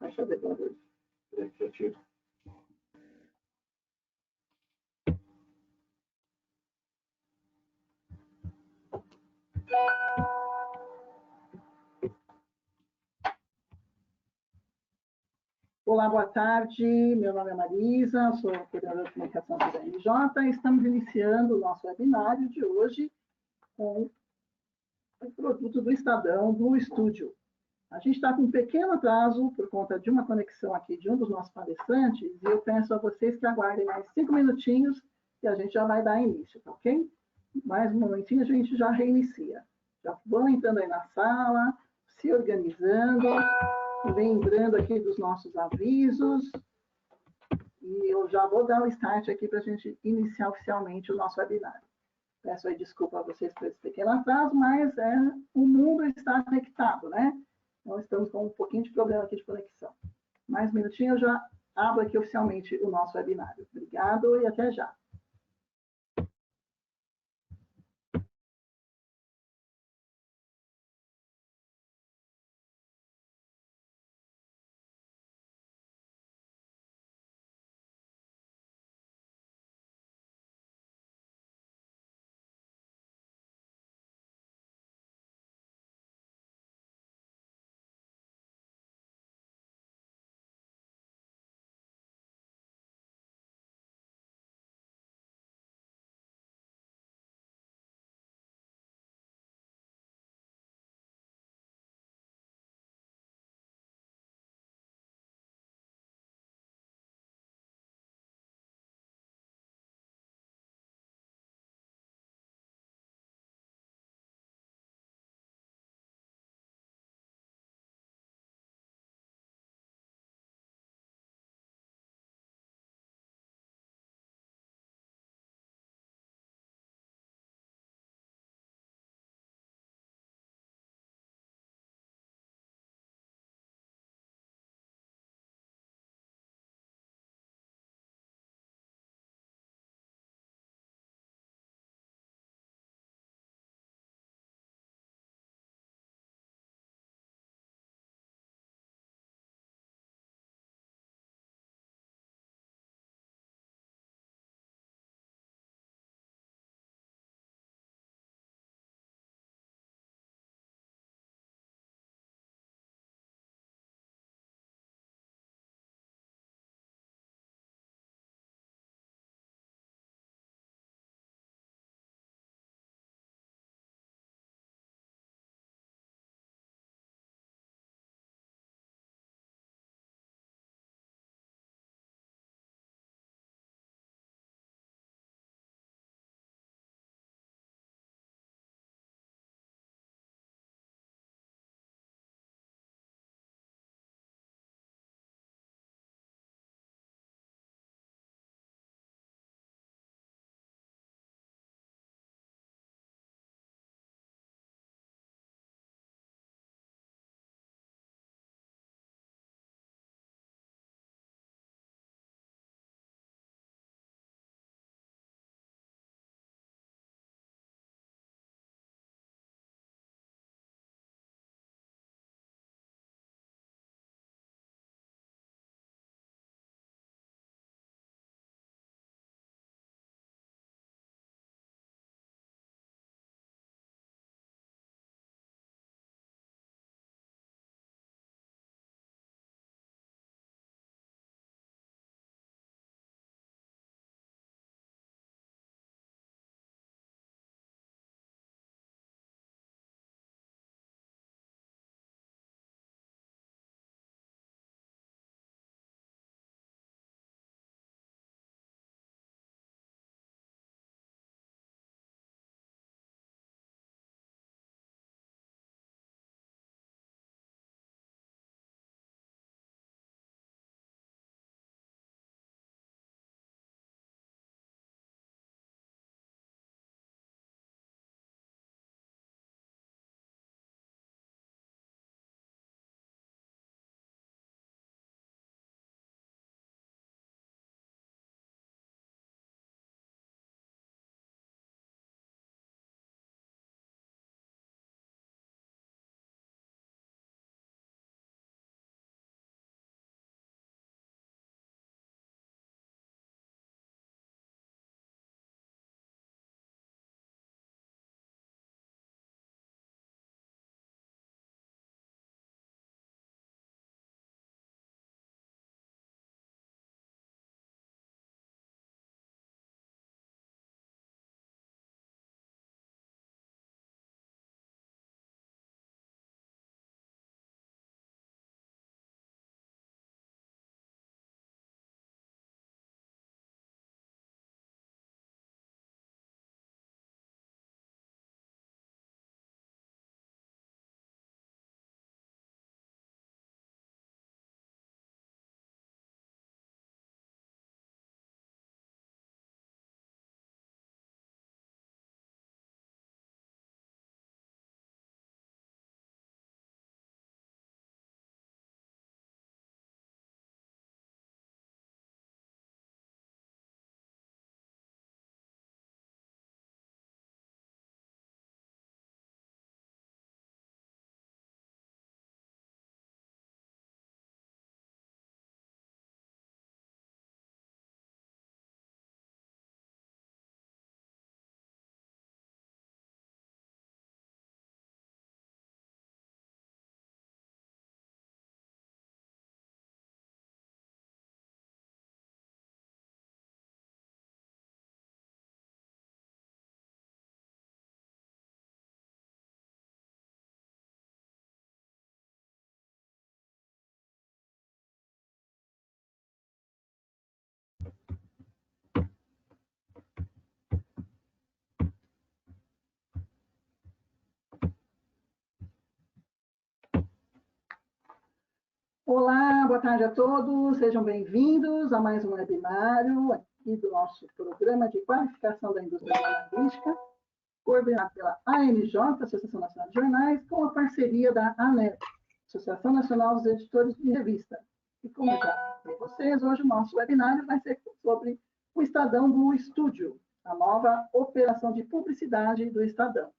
Vai fazer barulho. Eu tiro. Olá, boa tarde. Meu nome é Marisa, sou coordenadora de comunicação da NJ. Estamos iniciando o nosso webinário de hoje com o produto do Estadão, do Estúdio. A gente está com um pequeno atraso por conta de uma conexão aqui de um dos nossos palestrantes, e eu peço a vocês que aguardem mais 5 minutinhos e a gente já vai dar início, tá ok? Mais um momentinho a gente já reinicia. Já vão entrando aí na sala, se organizando, lembrando aqui dos nossos avisos, e eu já vou dar o start aqui para a gente iniciar oficialmente o nosso webinário. Peço aí desculpa a vocês por esse pequeno atraso, mas o mundo está conectado, né? Então, estamos com um pouquinho de problema aqui de conexão. Mais um minutinho, eu já abro aqui oficialmente o nosso webinário. Obrigado e até já. Olá, boa tarde a todos, sejam bem-vindos a mais um webinário aqui do nosso programa de qualificação da indústria jornalística, coordenado pela ANJ, Associação Nacional de Jornais, com a parceria da ANEP, Associação Nacional dos Editores de Revista. E como eu já falei para vocês, hoje o nosso webinário vai ser sobre o Estadão Blue Studio, a nova operação de publicidade do Estadão.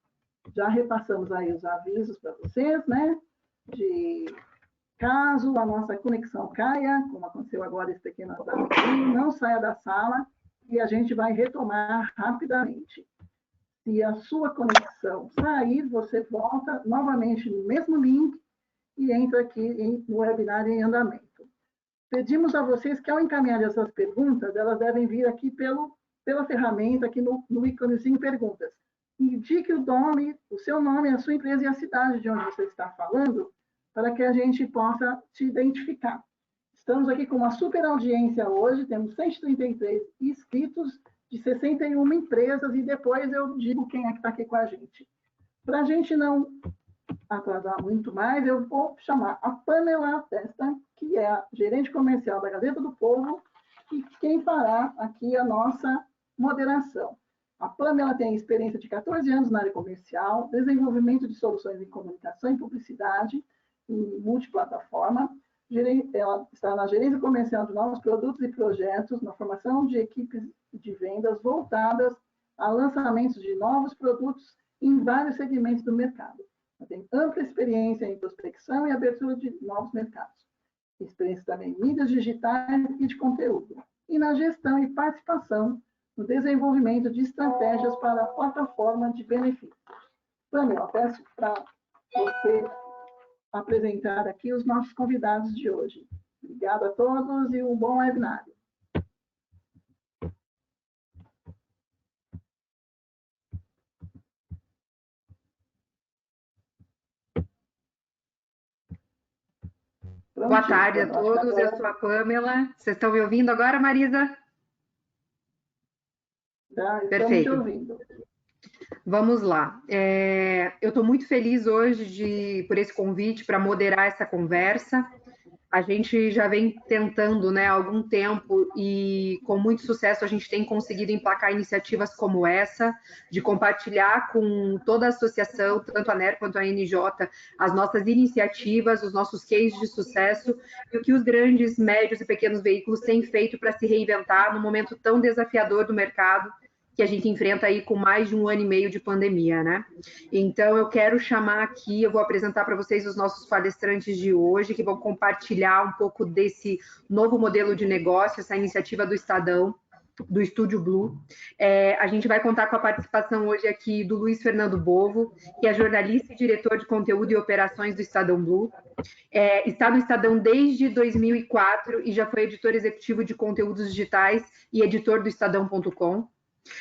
Já repassamos aí os avisos para vocês, né? De caso a nossa conexão caia, como aconteceu agora esse pequeno desafio, não saia da sala e a gente vai retomar rapidamente. Se a sua conexão sair, você volta novamente no mesmo link e entra aqui no webinar em andamento. Pedimos a vocês que, ao encaminhar essas perguntas, elas devem vir aqui pela ferramenta, aqui no íconezinho Perguntas. Indique o seu nome, a sua empresa e a cidade de onde você está falando, para que a gente possa te identificar. Estamos aqui com uma super audiência hoje, temos 133 inscritos de 61 empresas, e depois eu digo quem é que está aqui com a gente. Para a gente não atrasar muito mais, eu vou chamar a Pamela Testa, que é a gerente comercial da Gazeta do Povo, e quem fará aqui a nossa moderação. A Pamela tem experiência de 14 anos na área comercial, desenvolvimento de soluções em comunicação e publicidade, em multiplataforma. Ela está na gerência comercial de novos produtos e projetos, na formação de equipes de vendas voltadas a lançamentos de novos produtos em vários segmentos do mercado. Ela tem ampla experiência em prospecção e abertura de novos mercados. Experiência também em mídias digitais e de conteúdo. E na gestão e participação no desenvolvimento de estratégias para a plataforma de benefícios. Pamela, peço para você apresentar aqui os nossos convidados de hoje. Obrigada a todos e um bom webinário. Boa tarde a todos, eu sou a Pamela. Vocês estão me ouvindo agora, Marisa? Tá, estamos Perfeito. te ouvindo. Vamos lá. Eu estou muito feliz hoje por esse convite para moderar essa conversa. A gente já vem tentando, né, há algum tempo, e com muito sucesso a gente tem conseguido emplacar iniciativas como essa, de compartilhar com toda a associação, tanto a NER quanto a NJ, as nossas iniciativas, os nossos cases de sucesso e o que os grandes, médios e pequenos veículos têm feito para se reinventar num momento tão desafiador do mercado que a gente enfrenta aí com mais de 1 ano e meio de pandemia, né? Então, eu quero chamar aqui, eu vou apresentar para vocês os nossos palestrantes de hoje, que vão compartilhar um pouco desse novo modelo de negócio, essa iniciativa do Estadão, do Estúdio Blue. A gente vai contar com a participação hoje aqui do Luiz Fernando Bovo, que é jornalista e diretor de conteúdo e operações do Estadão Blue. Está no Estadão desde 2004 e já foi editor executivo de conteúdos digitais e editor do Estadão.com.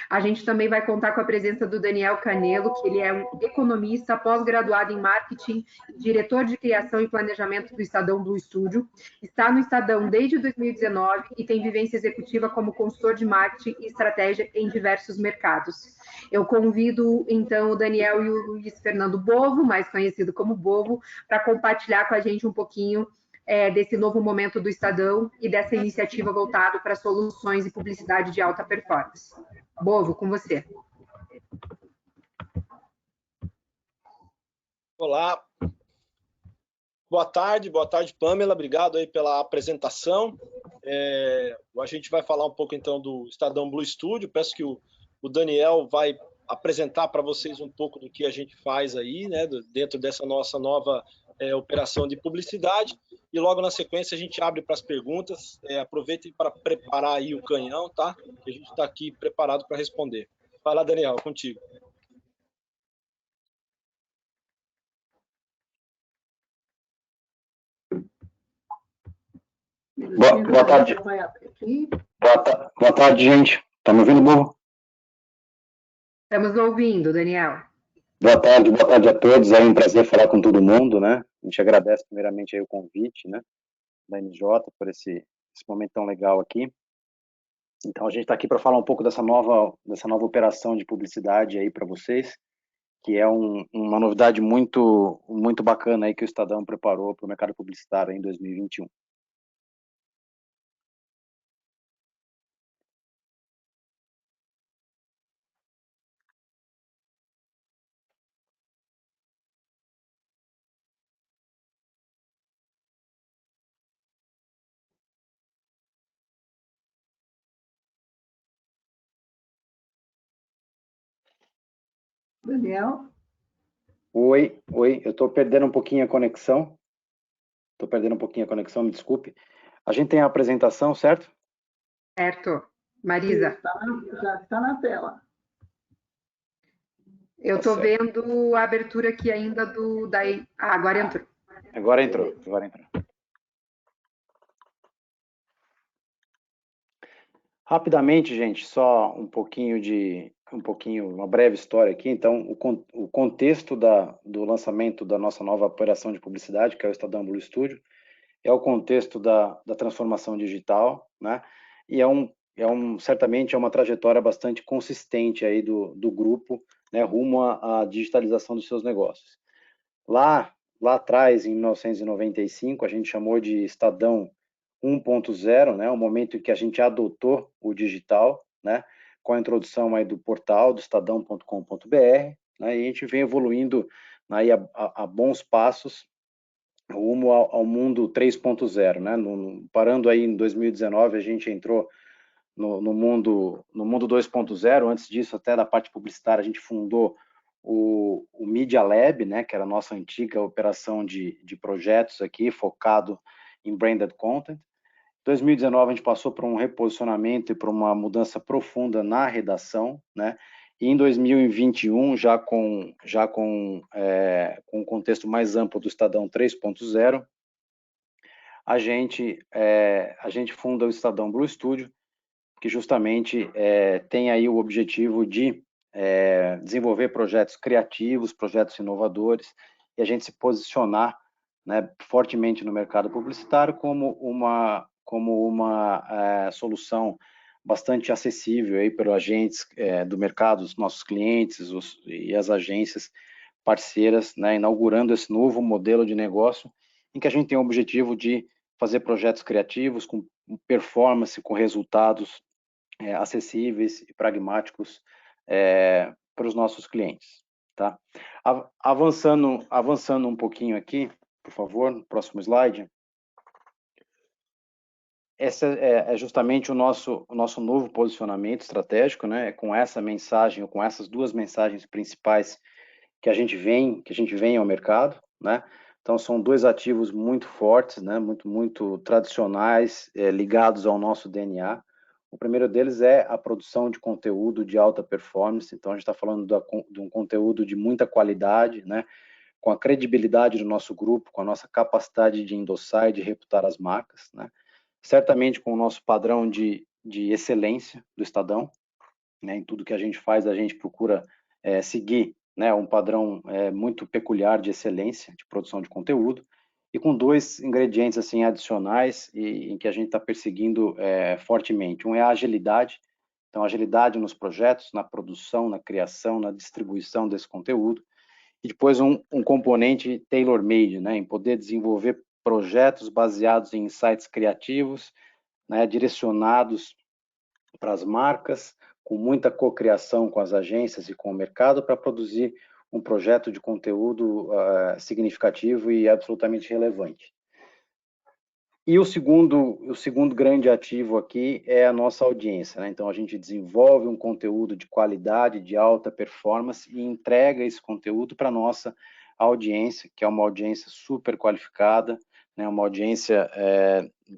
A gente também vai contar com a presença do Daniel Canelo, que ele é um economista, pós-graduado em marketing, diretor de criação e planejamento do Estadão Blue Studio. Está no Estadão desde 2019 e tem vivência executiva como consultor de marketing e estratégia em diversos mercados. Eu convido, então, o Daniel e o Luiz Fernando Bovo, mais conhecido como Bovo, para compartilhar com a gente um pouquinho desse novo momento do Estadão e dessa iniciativa voltada para soluções e publicidade de alta performance. Bovo, com você. Olá. Boa tarde, Pamela. Obrigado aí pela apresentação. A gente vai falar um pouco, então, do Estadão Blue Studio. Peço que o Daniel vai apresentar para vocês um pouco do que a gente faz aí, né, dentro dessa nossa nova operação de publicidade. E logo na sequência a gente abre para as perguntas. Aproveitem para preparar aí o canhão, tá? Que a gente está aqui preparado para responder. Vai lá, Daniel, contigo. Boa tarde. Boa tarde, gente. Tá me ouvindo, Bovo? Estamos ouvindo, Daniel. Boa tarde a todos. É um prazer falar com todo mundo, né? A gente agradece primeiramente aí o convite, né, da NJ por esse momento tão legal aqui. Então a gente está aqui para falar um pouco dessa nova operação de publicidade aí para vocês, que é uma novidade muito bacana aí que o Estadão preparou para o mercado publicitário em 2021. Daniel? Oi, eu estou perdendo um pouquinho a conexão. Me desculpe. A gente tem a apresentação, certo? Certo. Marisa, Já está na tela. eu Tá estou certo. vendo a abertura aqui ainda agora entrou. Agora entrou. Rapidamente, gente, só uma breve história aqui. Então, o contexto do lançamento da nossa nova operação de publicidade, que é o Estadão Blue Studio, é o contexto da transformação digital, né? E certamente é uma trajetória bastante consistente aí do grupo, né, rumo à digitalização dos seus negócios. Lá atrás, em 1995, a gente chamou de Estadão 1.0, né, o momento em que a gente adotou o digital, né, com a introdução aí do portal do estadão.com.br, né, e a gente vem evoluindo aí a bons passos rumo ao mundo 3.0, né, parando aí em 2019, a gente entrou no mundo 2.0. Antes disso, até da parte publicitária, a gente fundou o Media Lab, né, que era a nossa antiga operação de projetos aqui, focado em branded content. Em 2019, a gente passou por um reposicionamento e por uma mudança profunda na redação, né? E em 2021, já com um contexto mais amplo do Estadão 3.0, a gente funda o Estadão Blue Studio, que justamente tem aí o objetivo de desenvolver projetos criativos, projetos inovadores, e a gente se posicionar, né, fortemente no mercado publicitário como uma solução bastante acessível aí para agentes do mercado, os nossos clientes e as agências parceiras, né, inaugurando esse novo modelo de negócio em que a gente tem o objetivo de fazer projetos criativos com performance, com resultados acessíveis e pragmáticos para os nossos clientes, tá? Avançando um pouquinho aqui, por favor, no próximo slide. Esse é justamente o nosso novo posicionamento estratégico, né? Com essa mensagem, com essas duas mensagens principais que a gente vem ao mercado, né? Então são dois ativos muito fortes, né? Muito tradicionais, ligados ao nosso DNA. O primeiro deles é a produção de conteúdo de alta performance. Então a gente está falando de um conteúdo de muita qualidade, né? Com a credibilidade do nosso grupo, com a nossa capacidade de endossar e de reputar as marcas, né? Certamente com o nosso padrão de excelência do Estadão, né? Em tudo que a gente faz, a gente procura seguir, né, um padrão muito peculiar de excelência de produção de conteúdo, e com dois ingredientes assim adicionais em que a gente está perseguindo fortemente. Um é a agilidade, então agilidade nos projetos, na produção, na criação, na distribuição desse conteúdo, e depois um componente tailor-made, né, em poder desenvolver projetos baseados em insights criativos, né, direcionados para as marcas, com muita cocriação com as agências e com o mercado para produzir um projeto de conteúdo significativo e absolutamente relevante. E o segundo grande ativo aqui é a nossa audiência, né? Então a gente desenvolve um conteúdo de qualidade, de alta performance e entrega esse conteúdo para a nossa audiência, que é uma audiência super qualificada, né? Uma audiência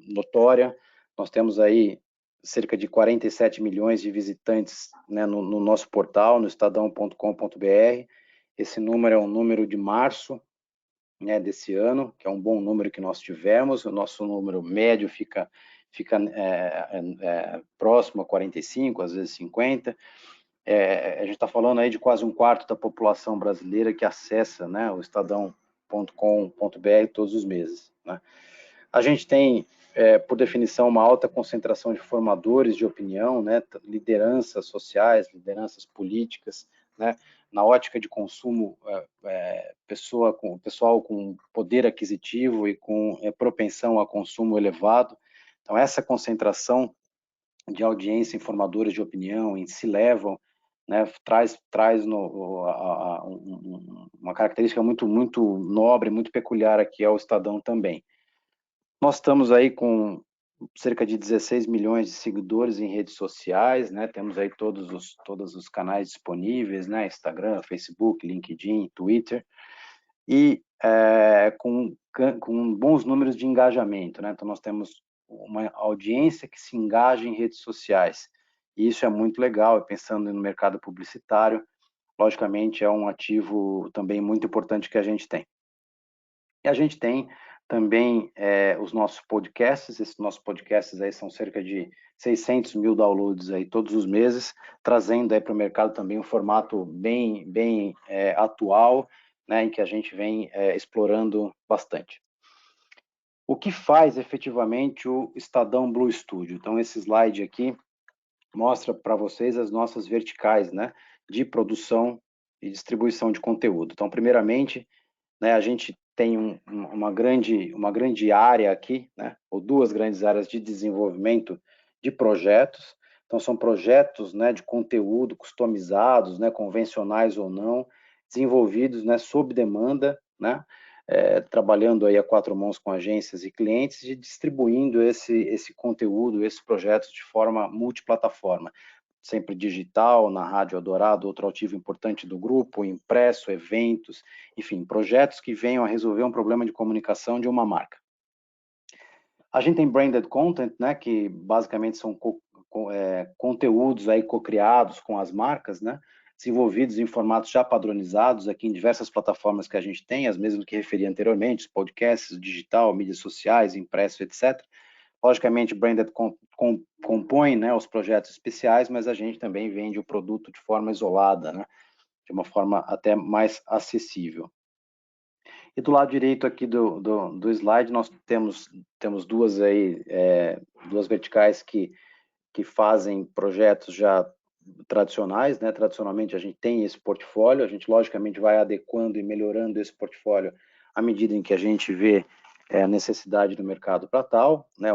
notória. Nós temos aí cerca de 47 milhões de visitantes, né, no nosso portal, no estadão.com.br. Esse número é um número de março, né, desse ano, que é um bom número que nós tivemos. O nosso número médio fica próximo a 45, às vezes 50. A gente está falando aí de quase um quarto da população brasileira que acessa, né, o estadão.com.br todos os meses, né? A gente tem por definição, uma alta concentração de formadores de opinião, né, lideranças sociais, lideranças políticas, né, na ótica de consumo, pessoal com poder aquisitivo e com propensão a consumo elevado. Então, essa concentração de audiência em formadores de opinião, em C-level, né, traz uma característica muito nobre, muito peculiar aqui ao Estadão também. Nós estamos aí com cerca de 16 milhões de seguidores em redes sociais, né? Temos aí todos os canais disponíveis, né? Instagram, Facebook, LinkedIn, Twitter, e com bons números de engajamento, né? Então nós temos uma audiência que se engaja em redes sociais, e isso é muito legal, pensando no mercado publicitário, logicamente é um ativo também muito importante que a gente tem. E a gente tem também os nossos podcasts. Esses nossos podcasts aí são cerca de 600 mil downloads aí todos os meses, trazendo aí para o mercado também um formato bem atual, né, em que a gente vem explorando bastante. O que faz efetivamente o Estadão Blue Studio? Então, esse slide aqui mostra para vocês as nossas verticais, né, de produção e distribuição de conteúdo. Então, primeiramente, né, a gente tem uma grande área aqui, né, ou duas grandes áreas de desenvolvimento de projetos. Então, são projetos, né, de conteúdo customizados, né, convencionais ou não, desenvolvidos, né, sob demanda, né, trabalhando aí a quatro mãos com agências e clientes e distribuindo esse conteúdo, esses projetos de forma multiplataforma, sempre digital, na Rádio Eldorado, outro ativo importante do grupo, impresso, eventos, enfim, projetos que venham a resolver um problema de comunicação de uma marca. A gente tem branded content, né, que basicamente são conteúdos aí co-criados com as marcas, né, desenvolvidos em formatos já padronizados aqui em diversas plataformas que a gente tem, as mesmas que referi anteriormente, podcasts, digital, mídias sociais, impresso, etc. Logicamente, branded compõe, né, os projetos especiais, mas a gente também vende o produto de forma isolada, né, de uma forma até mais acessível. E do lado direito aqui do slide, nós temos duas verticais que fazem projetos já tradicionais, né? Tradicionalmente a gente tem esse portfólio, a gente logicamente vai adequando e melhorando esse portfólio à medida em que a gente vê a necessidade do mercado para tal, né?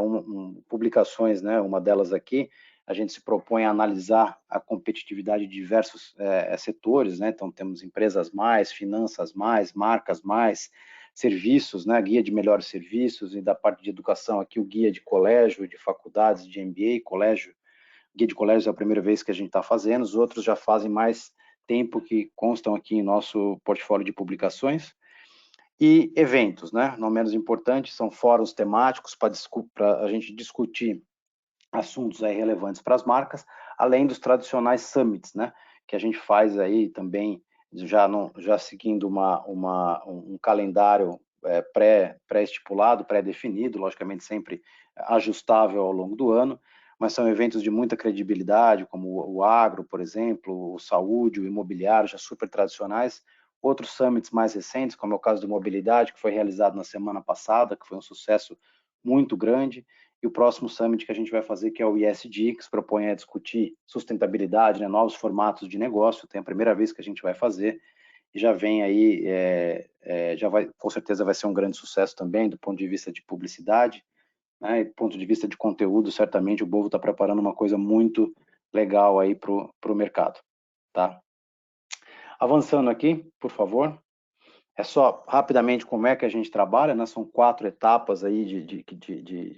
Publicações, né? Uma delas aqui, a gente se propõe a analisar a competitividade de diversos setores, né? Então temos empresas mais, finanças mais, marcas mais, serviços, né? Guia de melhores serviços, e da parte de educação aqui o guia de colégio, de faculdades, de MBA, guia de colégios é a primeira vez que a gente está fazendo, os outros já fazem mais tempo que constam aqui em nosso portfólio de publicações. E eventos, né? Não menos importante, são fóruns temáticos para a gente discutir assuntos aí relevantes para as marcas, além dos tradicionais summits, né? Que a gente faz aí também, já seguindo um calendário pré-estipulado, pré-definido, logicamente sempre ajustável ao longo do ano, mas são eventos de muita credibilidade, como o agro, por exemplo, o saúde, o imobiliário, já super tradicionais. Outros summits mais recentes, como é o caso do mobilidade, que foi realizado na semana passada, que foi um sucesso muito grande, e o próximo summit que a gente vai fazer, que é o ESG, que se propõe a discutir sustentabilidade, né, novos formatos de negócio, tem a primeira vez que a gente vai fazer, e já vem aí, com certeza vai ser um grande sucesso também, do ponto de vista de publicidade, né, e do ponto de vista de conteúdo, certamente o Bovo está preparando uma coisa muito legal aí para o mercado, tá? Avançando aqui, por favor. É só rapidamente como é que a gente trabalha, né? São 4 etapas aí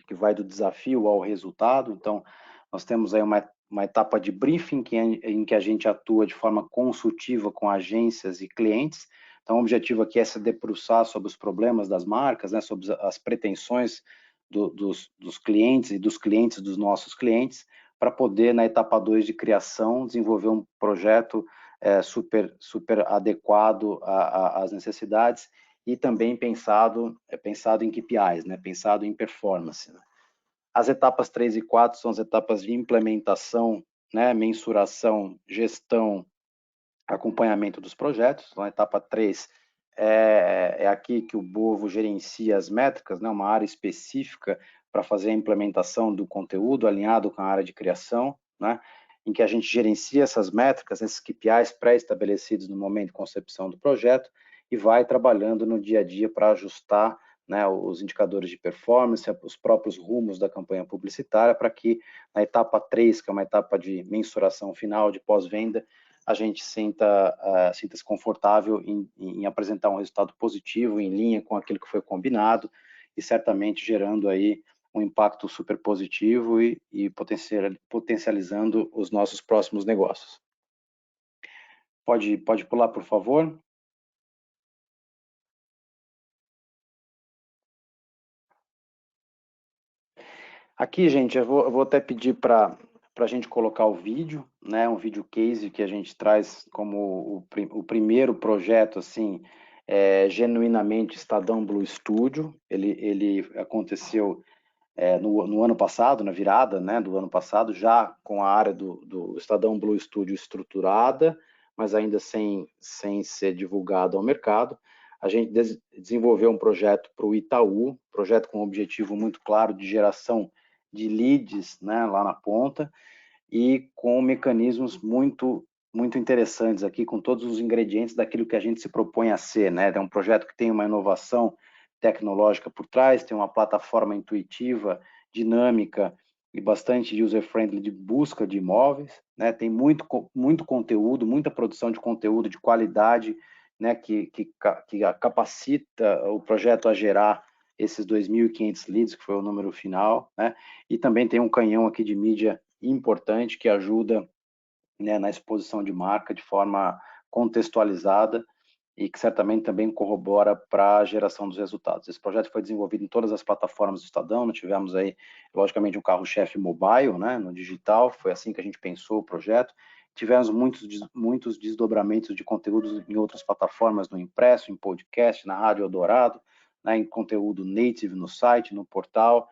que vai do desafio ao resultado. Então, nós temos aí uma etapa de briefing em que a gente atua de forma consultiva com agências e clientes. Então, o objetivo aqui é se debruçar sobre os problemas das marcas, né? Sobre as pretensões dos clientes e dos clientes dos nossos clientes, para poder, na etapa 2 de criação, desenvolver um projeto super adequado às necessidades e também pensado em KPIs, né? Pensado em performance. Né? As etapas 3 e 4 são as etapas de implementação, né? Mensuração, gestão, acompanhamento dos projetos. Então, a etapa 3 é aqui que o Bovo gerencia as métricas, né? Uma área específica para fazer a implementação do conteúdo alinhado com a área de criação, né, em que a gente gerencia essas métricas, esses KPIs pré-estabelecidos no momento de concepção do projeto e vai trabalhando no dia a dia para ajustar, né, os indicadores de performance, os próprios rumos da campanha publicitária, para que na etapa 3, que é uma etapa de mensuração final, de pós-venda, a gente sinta-se confortável em apresentar um resultado positivo, em linha com aquilo que foi combinado, e certamente gerando aí um impacto super positivo e potencializando os nossos próximos negócios. Pode pular, por favor? Aqui, gente, eu vou até pedir para a gente colocar o vídeo, né? Um vídeo case que a gente traz como o primeiro projeto, assim, genuinamente Estadão Blue Studio. Ele aconteceu no ano passado, na virada, né, do ano passado, já com a área do Estadão Blue Studio estruturada, mas ainda sem ser divulgado ao mercado. A gente desenvolveu um projeto para o Itaú, projeto com um objetivo muito claro de geração de leads, né, lá na ponta, e com mecanismos muito interessantes aqui, com todos os ingredientes daquilo que a gente se propõe a ser, né? É um projeto que tem uma inovação tecnológica por trás, tem uma plataforma intuitiva, dinâmica e bastante user-friendly de busca de imóveis, né? Tem muito conteúdo, muita produção de conteúdo de qualidade, né? Que capacita o projeto a gerar esses 2.500 leads, que foi o número final, né? E também tem um canhão aqui de mídia importante que ajuda, né, na exposição de marca de forma contextualizada e que certamente também corrobora para a geração dos resultados. Esse projeto foi desenvolvido em todas as plataformas do Estadão, nós tivemos aí, logicamente, um carro-chefe mobile, né, no digital, foi assim que a gente pensou o projeto. Tivemos muitos desdobramentos de conteúdos em outras plataformas, no impresso, em podcast, na Rádio Eldorado, né, em conteúdo native no site, no portal,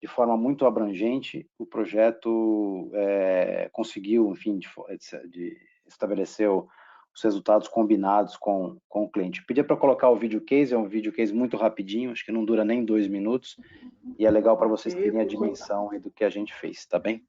de forma muito abrangente. O projeto conseguiu, enfim, de estabelecer os resultados combinados com o cliente. Pedia para colocar o vídeo case, é um vídeo case muito rapidinho, acho que não dura nem 2 minutos, e é legal para vocês terem a dimensão aí do que a gente fez, tá bem?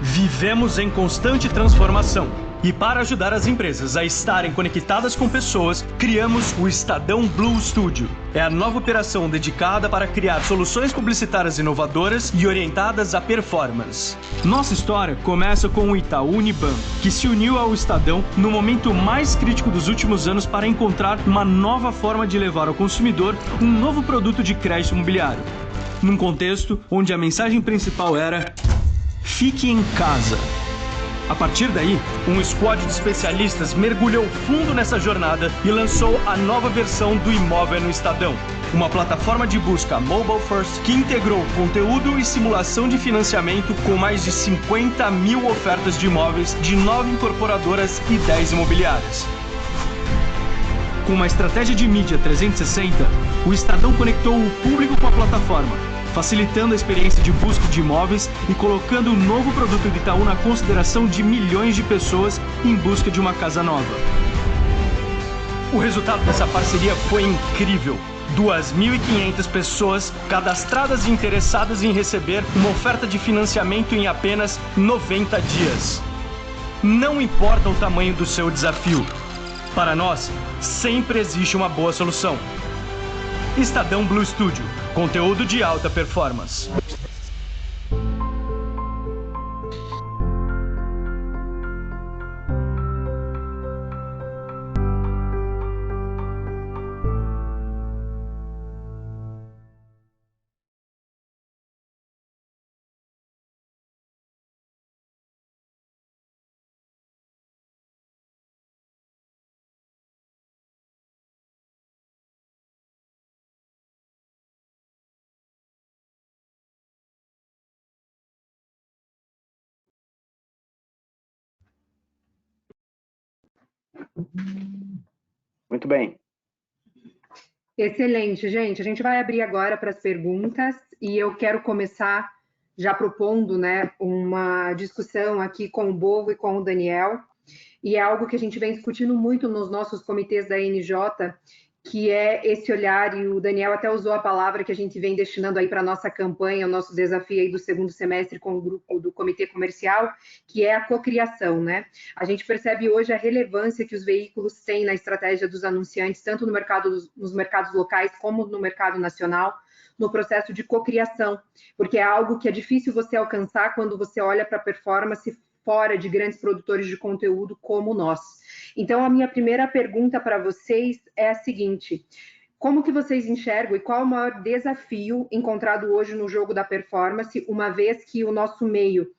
Vivemos em constante transformação. E para ajudar as empresas a estarem conectadas com pessoas, criamos o Estadão Blue Studio. É a nova operação dedicada para criar soluções publicitárias inovadoras e orientadas à performance. Nossa história começa com o Itaú Unibanco, que se uniu ao Estadão no momento mais crítico dos últimos anos para encontrar uma nova forma de levar ao consumidor um novo produto de crédito imobiliário. Num contexto onde a mensagem principal era: fique em casa. A partir daí, um squad de especialistas mergulhou fundo nessa jornada e lançou a nova versão do Imóvel no Estadão, uma plataforma de busca mobile first que integrou conteúdo e simulação de financiamento com mais de 50 mil ofertas de imóveis de 9 incorporadoras e 10 imobiliárias. Com uma estratégia de mídia 360, o Estadão conectou o público com a plataforma, facilitando a experiência de busca de imóveis e colocando o novo produto do Itaú na consideração de milhões de pessoas em busca de uma casa nova. O resultado dessa parceria foi incrível. 2.500 pessoas cadastradas e interessadas em receber uma oferta de financiamento em apenas 90 dias. Não importa o tamanho do seu desafio. Para nós, sempre existe uma boa solução. Estadão Blue Studio. Conteúdo de alta performance. Muito bem. Excelente, gente. A gente vai abrir agora para as perguntas e eu quero começar já propondo, né, uma discussão aqui com o Bovo e com o Daniel, e é algo que a gente vem discutindo muito nos nossos comitês da NJ, que é esse olhar, e o Daniel até usou a palavra que a gente vem destinando aí para a nossa campanha, o nosso desafio aí do segundo semestre com o grupo do Comitê Comercial, que é a cocriação, né? A gente percebe hoje a relevância que os veículos têm na estratégia dos anunciantes, tanto no mercado, nos mercados locais como no mercado nacional, no processo de cocriação, porque é algo que é difícil você alcançar quando você olha para a performance fora de grandes produtores de conteúdo como nós. Então, a minha primeira pergunta para vocês é a seguinte: como que vocês enxergam e qual o maior desafio encontrado hoje no jogo da performance, uma vez que o nosso meio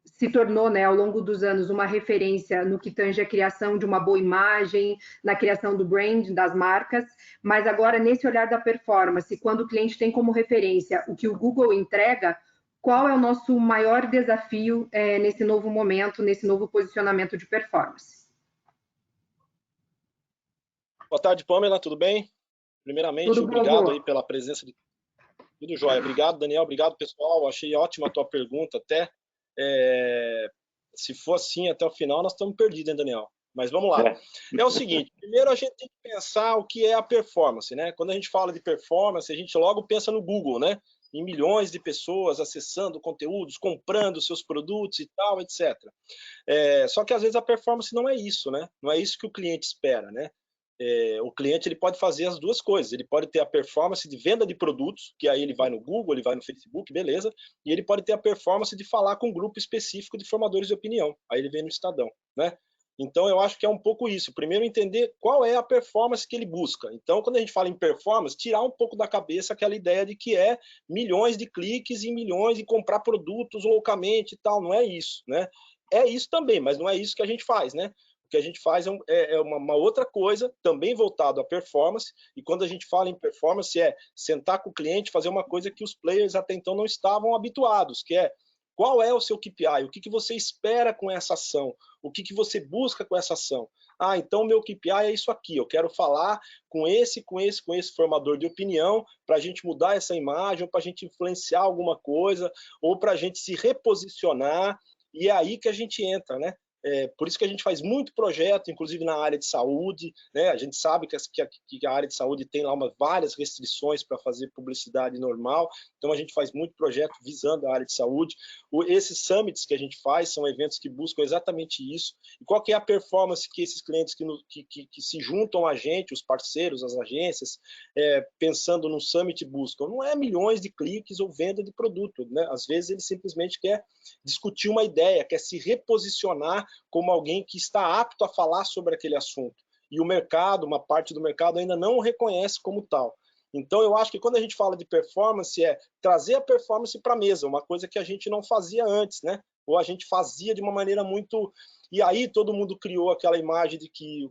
se tornou, né, ao longo dos anos, uma referência no que tange a criação de uma boa imagem, na criação do brand, das marcas, mas agora, nesse olhar da performance, quando o cliente tem como referência o que o Google entrega, qual é o nosso maior desafio nesse novo momento, nesse novo posicionamento de performance? Boa tarde, Pamela, tudo bem? Primeiramente, tudo obrigado bom, aí pela presença de... Tudo jóia. Obrigado, Daniel. Obrigado, pessoal. Achei ótima a tua pergunta até. Se for assim até o final, nós estamos perdidos, hein, Daniel? Mas vamos lá. É o seguinte, primeiro a gente tem que pensar o que é a performance, né? Quando a gente fala de performance, a gente logo pensa no Google, né? Em milhões de pessoas acessando conteúdos, comprando seus produtos e tal, etc. Só que às vezes a performance não é isso, né? Não é isso que o cliente espera, né? O cliente ele pode fazer as duas coisas. Ele pode ter a performance de venda de produtos, que aí ele vai no Google, ele vai no Facebook, beleza, e ele pode ter a performance de falar com um grupo específico de formadores de opinião, aí ele vem no Estadão, né? Então eu acho que é um pouco isso. Primeiro entender qual é a performance que ele busca. Então quando a gente fala em performance, tirar um pouco da cabeça aquela ideia de que é milhões de cliques e milhões de comprar produtos loucamente e tal. Não é isso, né? É isso também, mas não é isso que a gente faz, né? O que a gente faz é uma outra coisa, também voltado à performance, e quando a gente fala em performance é sentar com o cliente, fazer uma coisa que os players até então não estavam habituados, que é qual é o seu KPI, o que você espera com essa ação, o que você busca com essa ação. Ah, então o meu KPI é isso aqui, eu quero falar com esse formador de opinião para a gente mudar essa imagem, ou para a gente influenciar alguma coisa, ou para a gente se reposicionar, e é aí que a gente entra, né? Por isso que a gente faz muito projeto, inclusive na área de saúde, né? A gente sabe que a área de saúde tem lá várias restrições para fazer publicidade normal, então a gente faz muito projeto visando a área de saúde. Esses summits que a gente faz são eventos que buscam exatamente isso. E qual que é a performance que esses clientes que se juntam a gente, os parceiros, as agências, pensando no summit buscam? Não é milhões de cliques ou venda de produto, né? Às vezes ele simplesmente quer discutir uma ideia, quer se reposicionar como alguém que está apto a falar sobre aquele assunto. E o mercado, uma parte do mercado ainda não o reconhece como tal. Então eu acho que quando a gente fala de performance é trazer a performance para a mesa, uma coisa que a gente não fazia antes, né? Ou a gente fazia de uma maneira muito... E aí todo mundo criou aquela imagem de que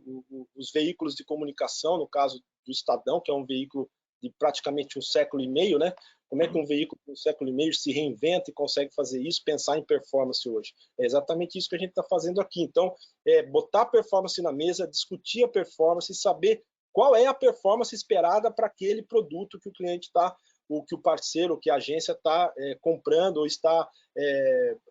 os veículos de comunicação, no caso do Estadão, que é um veículo de praticamente 1,5 século, né? Como é que um veículo de 1,5 século se reinventa e consegue fazer isso, pensar em performance hoje? É exatamente isso que a gente está fazendo aqui. Então, botar a performance na mesa, discutir a performance e saber qual é a performance esperada para aquele produto que o cliente está, ou que o parceiro, que a agência está comprando ou está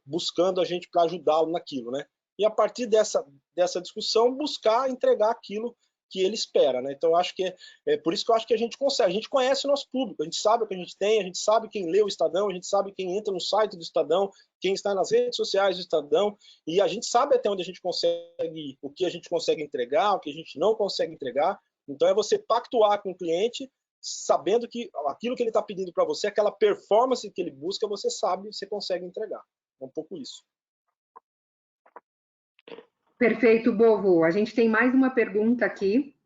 buscando a gente para ajudá-lo naquilo, né? E a partir dessa discussão, buscar entregar aquilo que ele espera, né? Então, acho que é por isso que eu acho que a gente consegue. A gente conhece o nosso público, a gente sabe o que a gente tem, a gente sabe quem lê o Estadão, a gente sabe quem entra no site do Estadão, quem está nas redes sociais do Estadão, e a gente sabe até onde a gente consegue ir, o que a gente consegue entregar, o que a gente não consegue entregar. Então, é você pactuar com o cliente, sabendo que aquilo que ele está pedindo para você, aquela performance que ele busca, você sabe, você consegue entregar. É um pouco isso. Perfeito, Bovo. A gente tem mais uma pergunta aqui.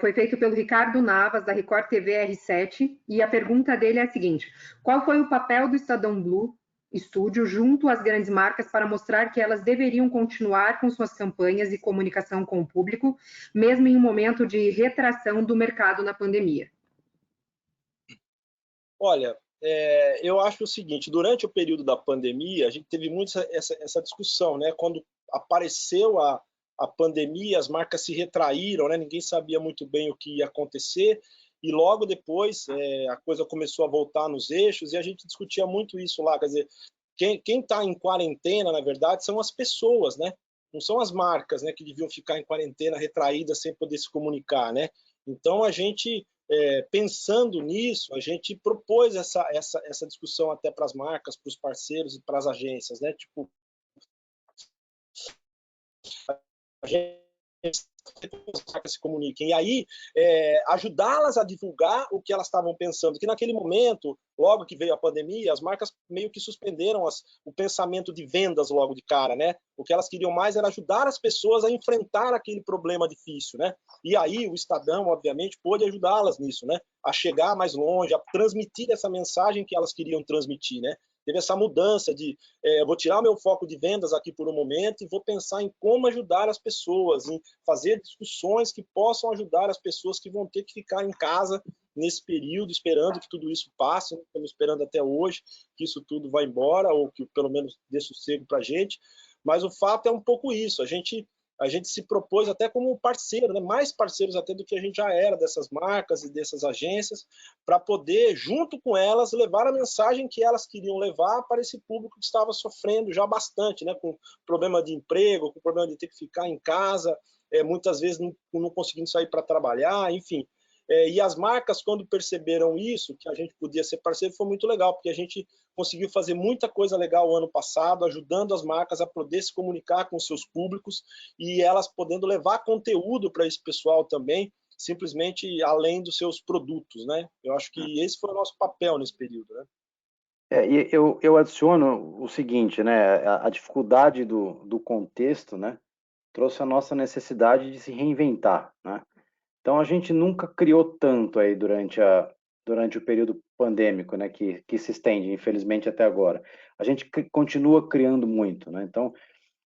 Foi feito pelo Ricardo Navas, da Record TV R7, e a pergunta dele é a seguinte: qual foi o papel do Estadão Blue Studio junto às grandes marcas para mostrar que elas deveriam continuar com suas campanhas e comunicação com o público, mesmo em um momento de retração do mercado na pandemia? Olha, eu acho o seguinte, durante o período da pandemia, a gente teve muito essa discussão, né? Quando apareceu a pandemia, as marcas se retraíram, né? Ninguém sabia muito bem o que ia acontecer, e logo depois a coisa começou a voltar nos eixos, e a gente discutia muito isso lá, quer dizer, quem está em quarentena, na verdade, são as pessoas, né? Não são as marcas, né, que deviam ficar em quarentena retraídas sem poder se comunicar, né? Então, a gente, pensando nisso, a gente propôs essa discussão até para as marcas, para os parceiros e para as agências, né? Tipo, a gente se comuniquem, e aí ajudá-las a divulgar o que elas estavam pensando, que naquele momento, logo que veio a pandemia, as marcas meio que suspenderam o pensamento de vendas logo de cara, né? O que elas queriam mais era ajudar as pessoas a enfrentar aquele problema difícil, né? E aí o Estadão, obviamente, pôde ajudá-las nisso, né? A chegar mais longe, a transmitir essa mensagem que elas queriam transmitir, né? Teve essa mudança de eu vou tirar o meu foco de vendas aqui por um momento e vou pensar em como ajudar as pessoas, em fazer discussões que possam ajudar as pessoas que vão ter que ficar em casa nesse período, esperando que tudo isso passe, né? Estamos esperando até hoje que isso tudo vá embora, ou que pelo menos dê sossego para a gente, mas o fato é um pouco isso, a gente se propôs até como parceiro, né? Mais parceiros até do que a gente já era dessas marcas e dessas agências, para poder, junto com elas, levar a mensagem que elas queriam levar para esse público que estava sofrendo já bastante, né? Com problema de emprego, com problema de ter que ficar em casa, muitas vezes não conseguindo sair para trabalhar, enfim. E as marcas, quando perceberam isso, que a gente podia ser parceiro, foi muito legal, porque a gente conseguiu fazer muita coisa legal o ano passado, ajudando as marcas a poder se comunicar com seus públicos e elas podendo levar conteúdo para esse pessoal também, simplesmente além dos seus produtos, né? Eu acho que esse foi o nosso papel nesse período, né? E eu adiciono o seguinte, né? A dificuldade do contexto, né? Trouxe a nossa necessidade de se reinventar, né? Então a gente nunca criou tanto aí durante o período pandêmico, né, que se estende, infelizmente, até agora. A gente continua criando muito, né? Então,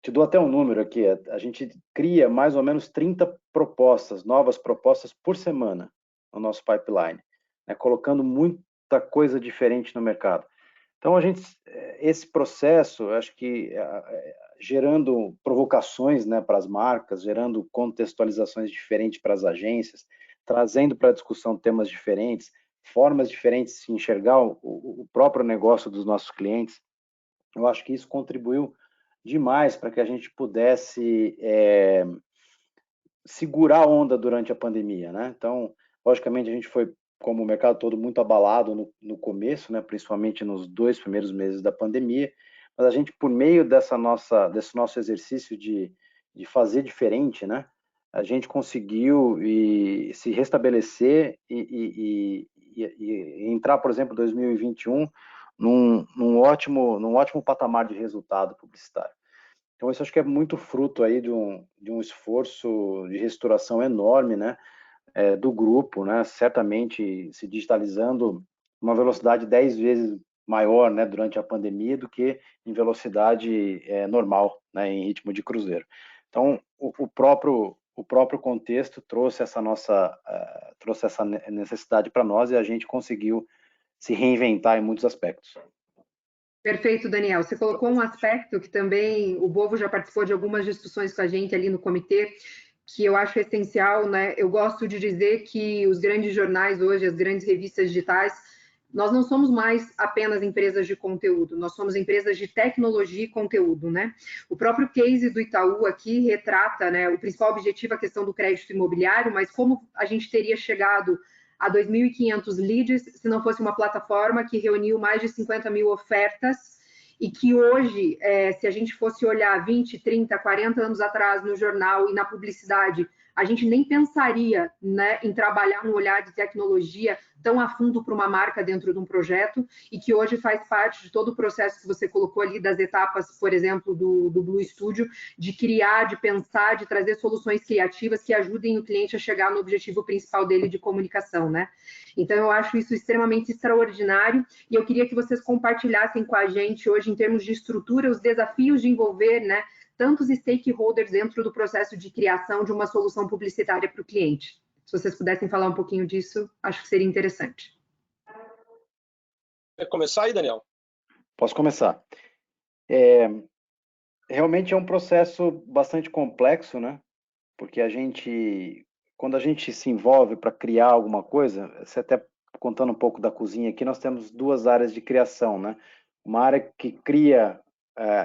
te dou até um número aqui, a gente cria mais ou menos 30 propostas, novas propostas por semana no nosso pipeline, né, colocando muita coisa diferente no mercado. Então, esse processo, acho que gerando provocações, né, para as marcas, gerando contextualizações diferentes para as agências, trazendo para a discussão temas diferentes, formas diferentes de se enxergar o próprio negócio dos nossos clientes. Eu acho que isso contribuiu demais para que a gente pudesse segurar a onda durante a pandemia, né? Então, logicamente, a gente foi, como o mercado todo, muito abalado no começo, né? Principalmente nos 2 primeiros meses da pandemia, mas a gente, por meio desse nosso exercício de fazer diferente, né? A gente conseguiu se restabelecer e entrar, por exemplo, 2021 num ótimo patamar de resultado publicitário. Então, isso acho que é muito fruto aí de um esforço de reestruturação enorme, né, do grupo, né, certamente se digitalizando uma velocidade 10 vezes maior, né, durante a pandemia do que em velocidade normal, né, em ritmo de cruzeiro. Então, o próprio contexto trouxe essa necessidade para nós e a gente conseguiu se reinventar em muitos aspectos. Perfeito, Daniel. Você colocou um aspecto que também o Bovo já participou de algumas discussões com a gente ali no comitê, que eu acho essencial, né? Eu gosto de dizer que os grandes jornais hoje, as grandes revistas digitais, nós não somos mais apenas empresas de conteúdo, nós somos empresas de tecnologia e conteúdo, né? O próprio case do Itaú aqui retrata, né, o principal objetivo, a questão do crédito imobiliário, mas como a gente teria chegado a 2.500 leads se não fosse uma plataforma que reuniu mais de 50 mil ofertas e que hoje, se a gente fosse olhar 20, 30, 40 anos atrás no jornal e na publicidade, a gente nem pensaria, né, em trabalhar um olhar de tecnologia tão a fundo para uma marca dentro de um projeto e que hoje faz parte de todo o processo que você colocou ali das etapas, por exemplo, do Blue Studio, de criar, de pensar, de trazer soluções criativas que ajudem o cliente a chegar no objetivo principal dele de comunicação, né? Então, eu acho isso extremamente extraordinário e eu queria que vocês compartilhassem com a gente hoje, em termos de estrutura, os desafios de envolver, né, tantos stakeholders dentro do processo de criação de uma solução publicitária para o cliente. Se vocês pudessem falar um pouquinho disso, acho que seria interessante. Quer começar aí, Daniel? Posso começar. Realmente é um processo bastante complexo, né? Porque a gente quando a gente se envolve para criar alguma coisa, você até contando um pouco da cozinha aqui, nós temos duas áreas de criação, né? Uma área que cria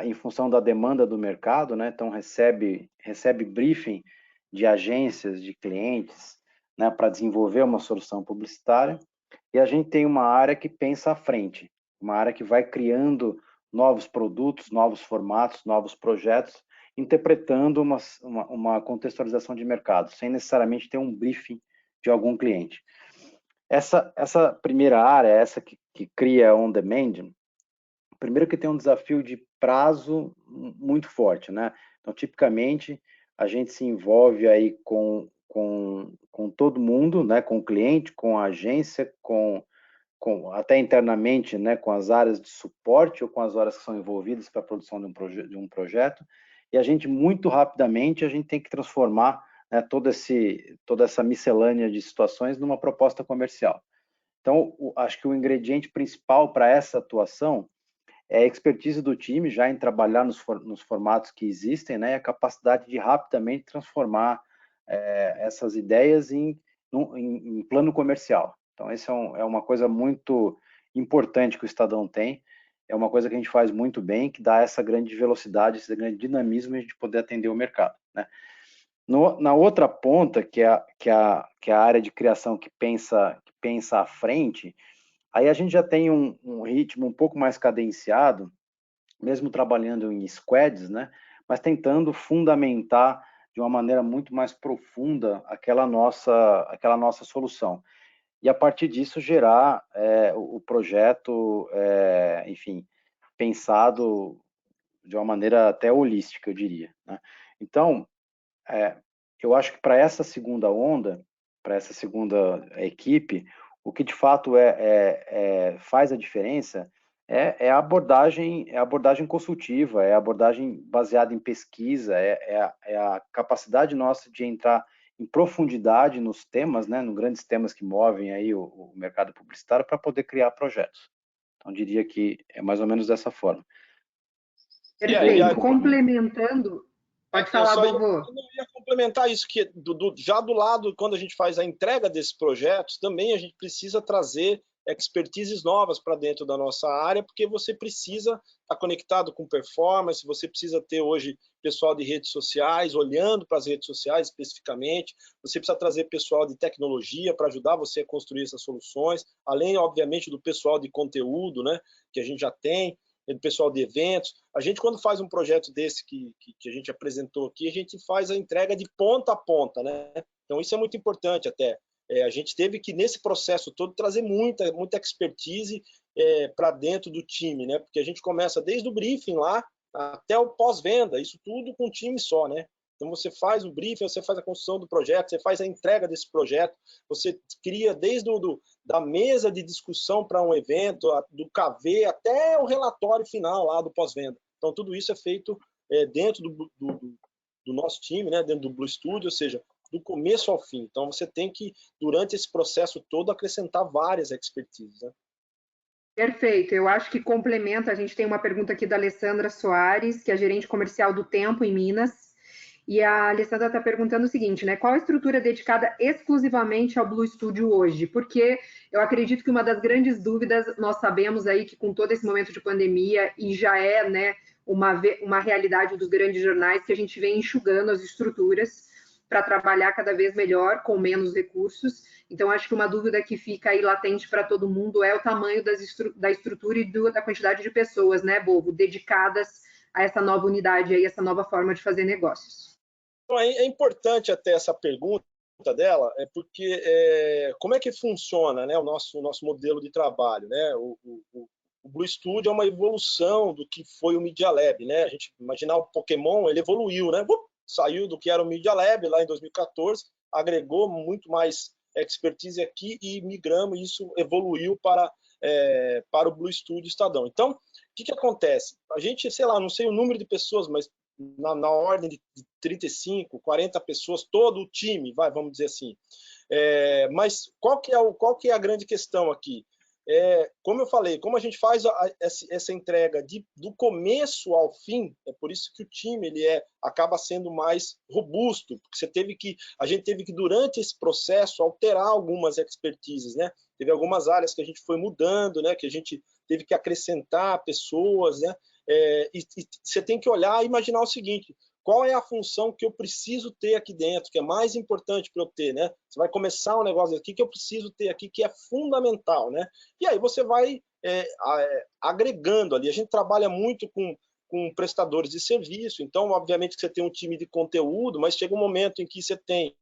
em função da demanda do mercado, né? Então recebe briefing de agências, de clientes, né? Para desenvolver uma solução publicitária. E a gente tem uma área que pensa à frente, uma área que vai criando novos produtos, novos formatos, novos projetos, interpretando uma contextualização de mercado, sem necessariamente ter um briefing de algum cliente. Essa primeira área, essa que cria on demand, primeiro que tem um desafio de prazo muito forte, né? Então, tipicamente, a gente se envolve aí com todo mundo, né? Com o cliente, com a agência, até internamente, né? Com as áreas de suporte ou com as áreas que são envolvidas para a produção de um projeto. E a gente, muito rapidamente, a gente tem que transformar, né, toda essa miscelânea de situações numa proposta comercial. Então, acho que o ingrediente principal para essa atuação é a expertise do time já em trabalhar nos formatos que existem, né, e a capacidade de rapidamente transformar essas ideias em plano comercial. Então, essa é uma coisa muito importante que o Estadão tem, é uma coisa que a gente faz muito bem, que dá essa grande velocidade, esse grande dinamismo de poder atender o mercado, né? Na outra ponta, que é a área de criação que pensa à frente, aí a gente já tem um ritmo um pouco mais cadenciado, mesmo trabalhando em squads, né? Mas tentando fundamentar de uma maneira muito mais profunda aquela nossa solução. E a partir disso gerar o projeto, enfim, pensado de uma maneira até holística, eu diria, né? Então, eu acho que para essa segunda onda, para essa segunda equipe, o que de fato faz a diferença é a abordagem consultiva, é a abordagem baseada em pesquisa, é a capacidade nossa de entrar em profundidade nos temas, né, nos grandes temas que movem aí o mercado publicitário para poder criar projetos. Então, diria que é mais ou menos dessa forma. Perfeito. Complementando, pode falar, Bovo. Eu ia complementar isso, que já do lado, quando a gente faz a entrega desses projetos, também a gente precisa trazer expertises novas para dentro da nossa área, porque você precisa estar conectado com performance, você precisa ter hoje pessoal de redes sociais, olhando para as redes sociais especificamente, você precisa trazer pessoal de tecnologia para ajudar você a construir essas soluções, além, obviamente, do pessoal de conteúdo, né, que a gente já tem, do pessoal de eventos. A gente, quando faz um projeto desse que a gente apresentou aqui, a gente faz a entrega de ponta a ponta, né? Então, isso é muito importante até. A gente teve que, nesse processo todo, trazer muita expertise para dentro do time, né? Porque a gente começa desde o briefing lá até o pós-venda, isso tudo com um time só, né? Então, você faz o briefing, você faz a construção do projeto, você faz a entrega desse projeto, você cria desde da mesa de discussão para um evento, do KV até o relatório final lá do pós-venda. Então, tudo isso é feito dentro do nosso time, né? Dentro do Blue Studio, ou seja, do começo ao fim. Então, você tem que, durante esse processo todo, acrescentar várias expertises, né? Perfeito. Eu acho que complementa. A gente tem uma pergunta aqui da Alessandra Soares, que é gerente comercial do Tempo em Minas. E a Alessandra está perguntando o seguinte, né? Qual a estrutura dedicada exclusivamente ao Blue Studio hoje? Porque eu acredito que uma das grandes dúvidas, nós sabemos aí que com todo esse momento de pandemia, e já é, né, uma realidade dos grandes jornais, que a gente vem enxugando as estruturas para trabalhar cada vez melhor, com menos recursos. Então, acho que uma dúvida que fica aí latente para todo mundo é o tamanho da estrutura e da quantidade de pessoas, né, Bovo, dedicadas a essa nova unidade aí, essa nova forma de fazer negócios. Então, é importante até essa pergunta dela, porque como é que funciona, né, o nosso modelo de trabalho, né? O Blue Studio é uma evolução do que foi o Media Lab, né? A gente imaginar o Pokémon, ele evoluiu, né? Saiu do que era o Media Lab lá em 2014, agregou muito mais expertise aqui e migramos, e isso evoluiu para o Blue Studio Estadão. Então, o que acontece? A gente, sei lá, não sei o número de pessoas, mas na ordem de 35, 40 pessoas, todo o time, vamos dizer assim. Mas qual que é a grande questão aqui? como eu falei, como a gente faz essa entrega do começo ao fim, é por isso que o time acaba sendo mais robusto, porque a gente teve que, durante esse processo, alterar algumas expertises, né? Teve algumas áreas que a gente foi mudando, né? Que a gente teve que acrescentar pessoas, né? E você tem que olhar e imaginar o seguinte: qual é a função que eu preciso ter aqui dentro, que é mais importante para eu ter, né? Você vai começar um negócio aqui que eu preciso ter aqui, que é fundamental, né? E aí você vai agregando ali. A gente trabalha muito com prestadores de serviço, então, obviamente, que você tem um time de conteúdo, mas chega um momento em que você tem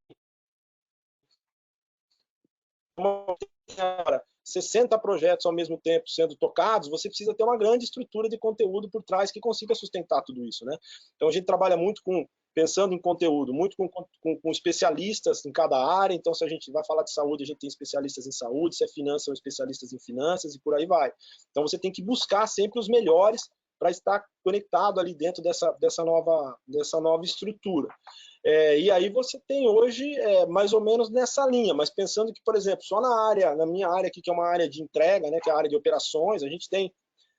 60 projetos ao mesmo tempo sendo tocados, você precisa ter uma grande estrutura de conteúdo por trás que consiga sustentar tudo isso, né? Então a gente trabalha muito pensando em conteúdo, muito com especialistas em cada área. Então, se a gente vai falar de saúde, a gente tem especialistas em saúde, se é finanças, são especialistas em finanças e por aí vai. Então você tem que buscar sempre os melhores para estar conectado ali dentro dessa nova estrutura. E aí você tem hoje mais ou menos nessa linha, mas pensando que, por exemplo, só na minha área aqui, que é uma área de entrega, né, que é a área de operações, a gente tem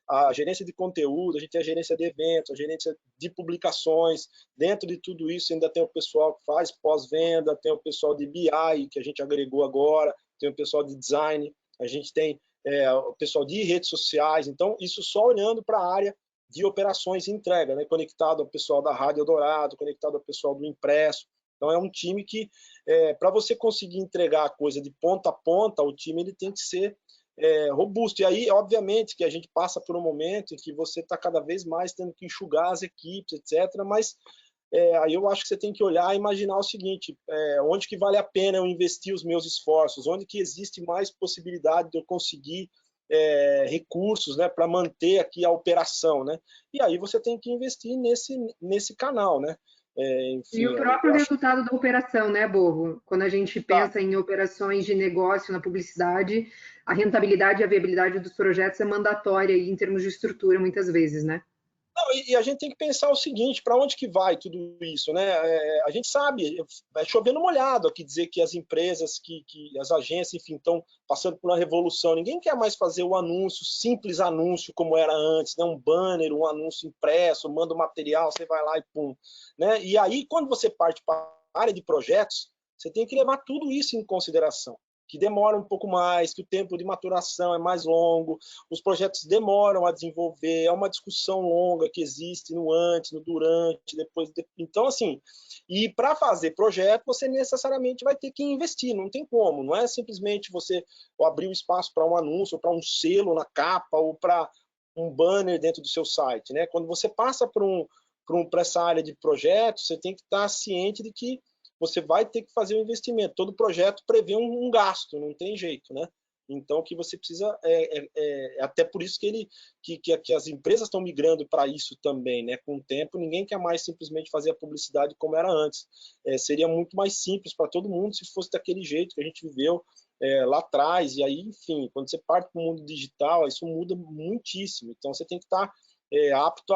a gerência de conteúdo, a gente tem a gerência de eventos, a gerência de publicações. Dentro de tudo isso ainda tem o pessoal que faz pós-venda, tem o pessoal de BI, que a gente agregou agora, tem o pessoal de design, a gente tem o pessoal de redes sociais. Então, isso só olhando para a área de operações e entrega, né? Conectado ao pessoal da Rádio Eldorado, conectado ao pessoal do impresso. Então, é um time que, para você conseguir entregar a coisa de ponta a ponta, o time ele tem que ser robusto. E aí, obviamente, que a gente passa por um momento em que você está cada vez mais tendo que enxugar as equipes, etc. Mas aí eu acho que você tem que olhar e imaginar o seguinte: onde que vale a pena eu investir os meus esforços? Onde que existe mais possibilidade de eu conseguir recursos, né, para manter aqui a operação, né? E aí você tem que investir nesse canal, né? Enfim, e o próprio resultado da operação, né, Borro? Quando a gente pensa em operações de negócio na publicidade, a rentabilidade e a viabilidade dos projetos é mandatória em termos de estrutura, muitas vezes, né? Não, e a gente tem que pensar o seguinte: para onde que vai tudo isso, né? A gente sabe, vai chovendo molhado aqui dizer que as empresas, que as agências, enfim, estão passando por uma revolução. Ninguém quer mais fazer o anúncio, simples anúncio como era antes, né? Um banner, um anúncio impresso, manda o material, você vai lá e pum, né? E aí, quando você parte para a área de projetos, você tem que levar tudo isso em consideração, que demora um pouco mais, que o tempo de maturação é mais longo, os projetos demoram a desenvolver, é uma discussão longa que existe no antes, no durante, depois. Então, assim, e para fazer projeto, você necessariamente vai ter que investir, não tem como, não é simplesmente você abrir o espaço para um anúncio, ou para um selo na capa, ou para um banner dentro do seu site, né? Quando você passa para essa área de projetos, você tem que estar ciente de que você vai ter que fazer um investimento. Todo projeto prevê um gasto, não tem jeito, né? Então, o que você precisa até por isso que as empresas estão migrando para isso também, né? Com o tempo, ninguém quer mais simplesmente fazer a publicidade como era antes. Seria muito mais simples para todo mundo se fosse daquele jeito que a gente viveu lá atrás. E aí, enfim, quando você parte para o mundo digital, isso muda muitíssimo. Então, você tem que estar apto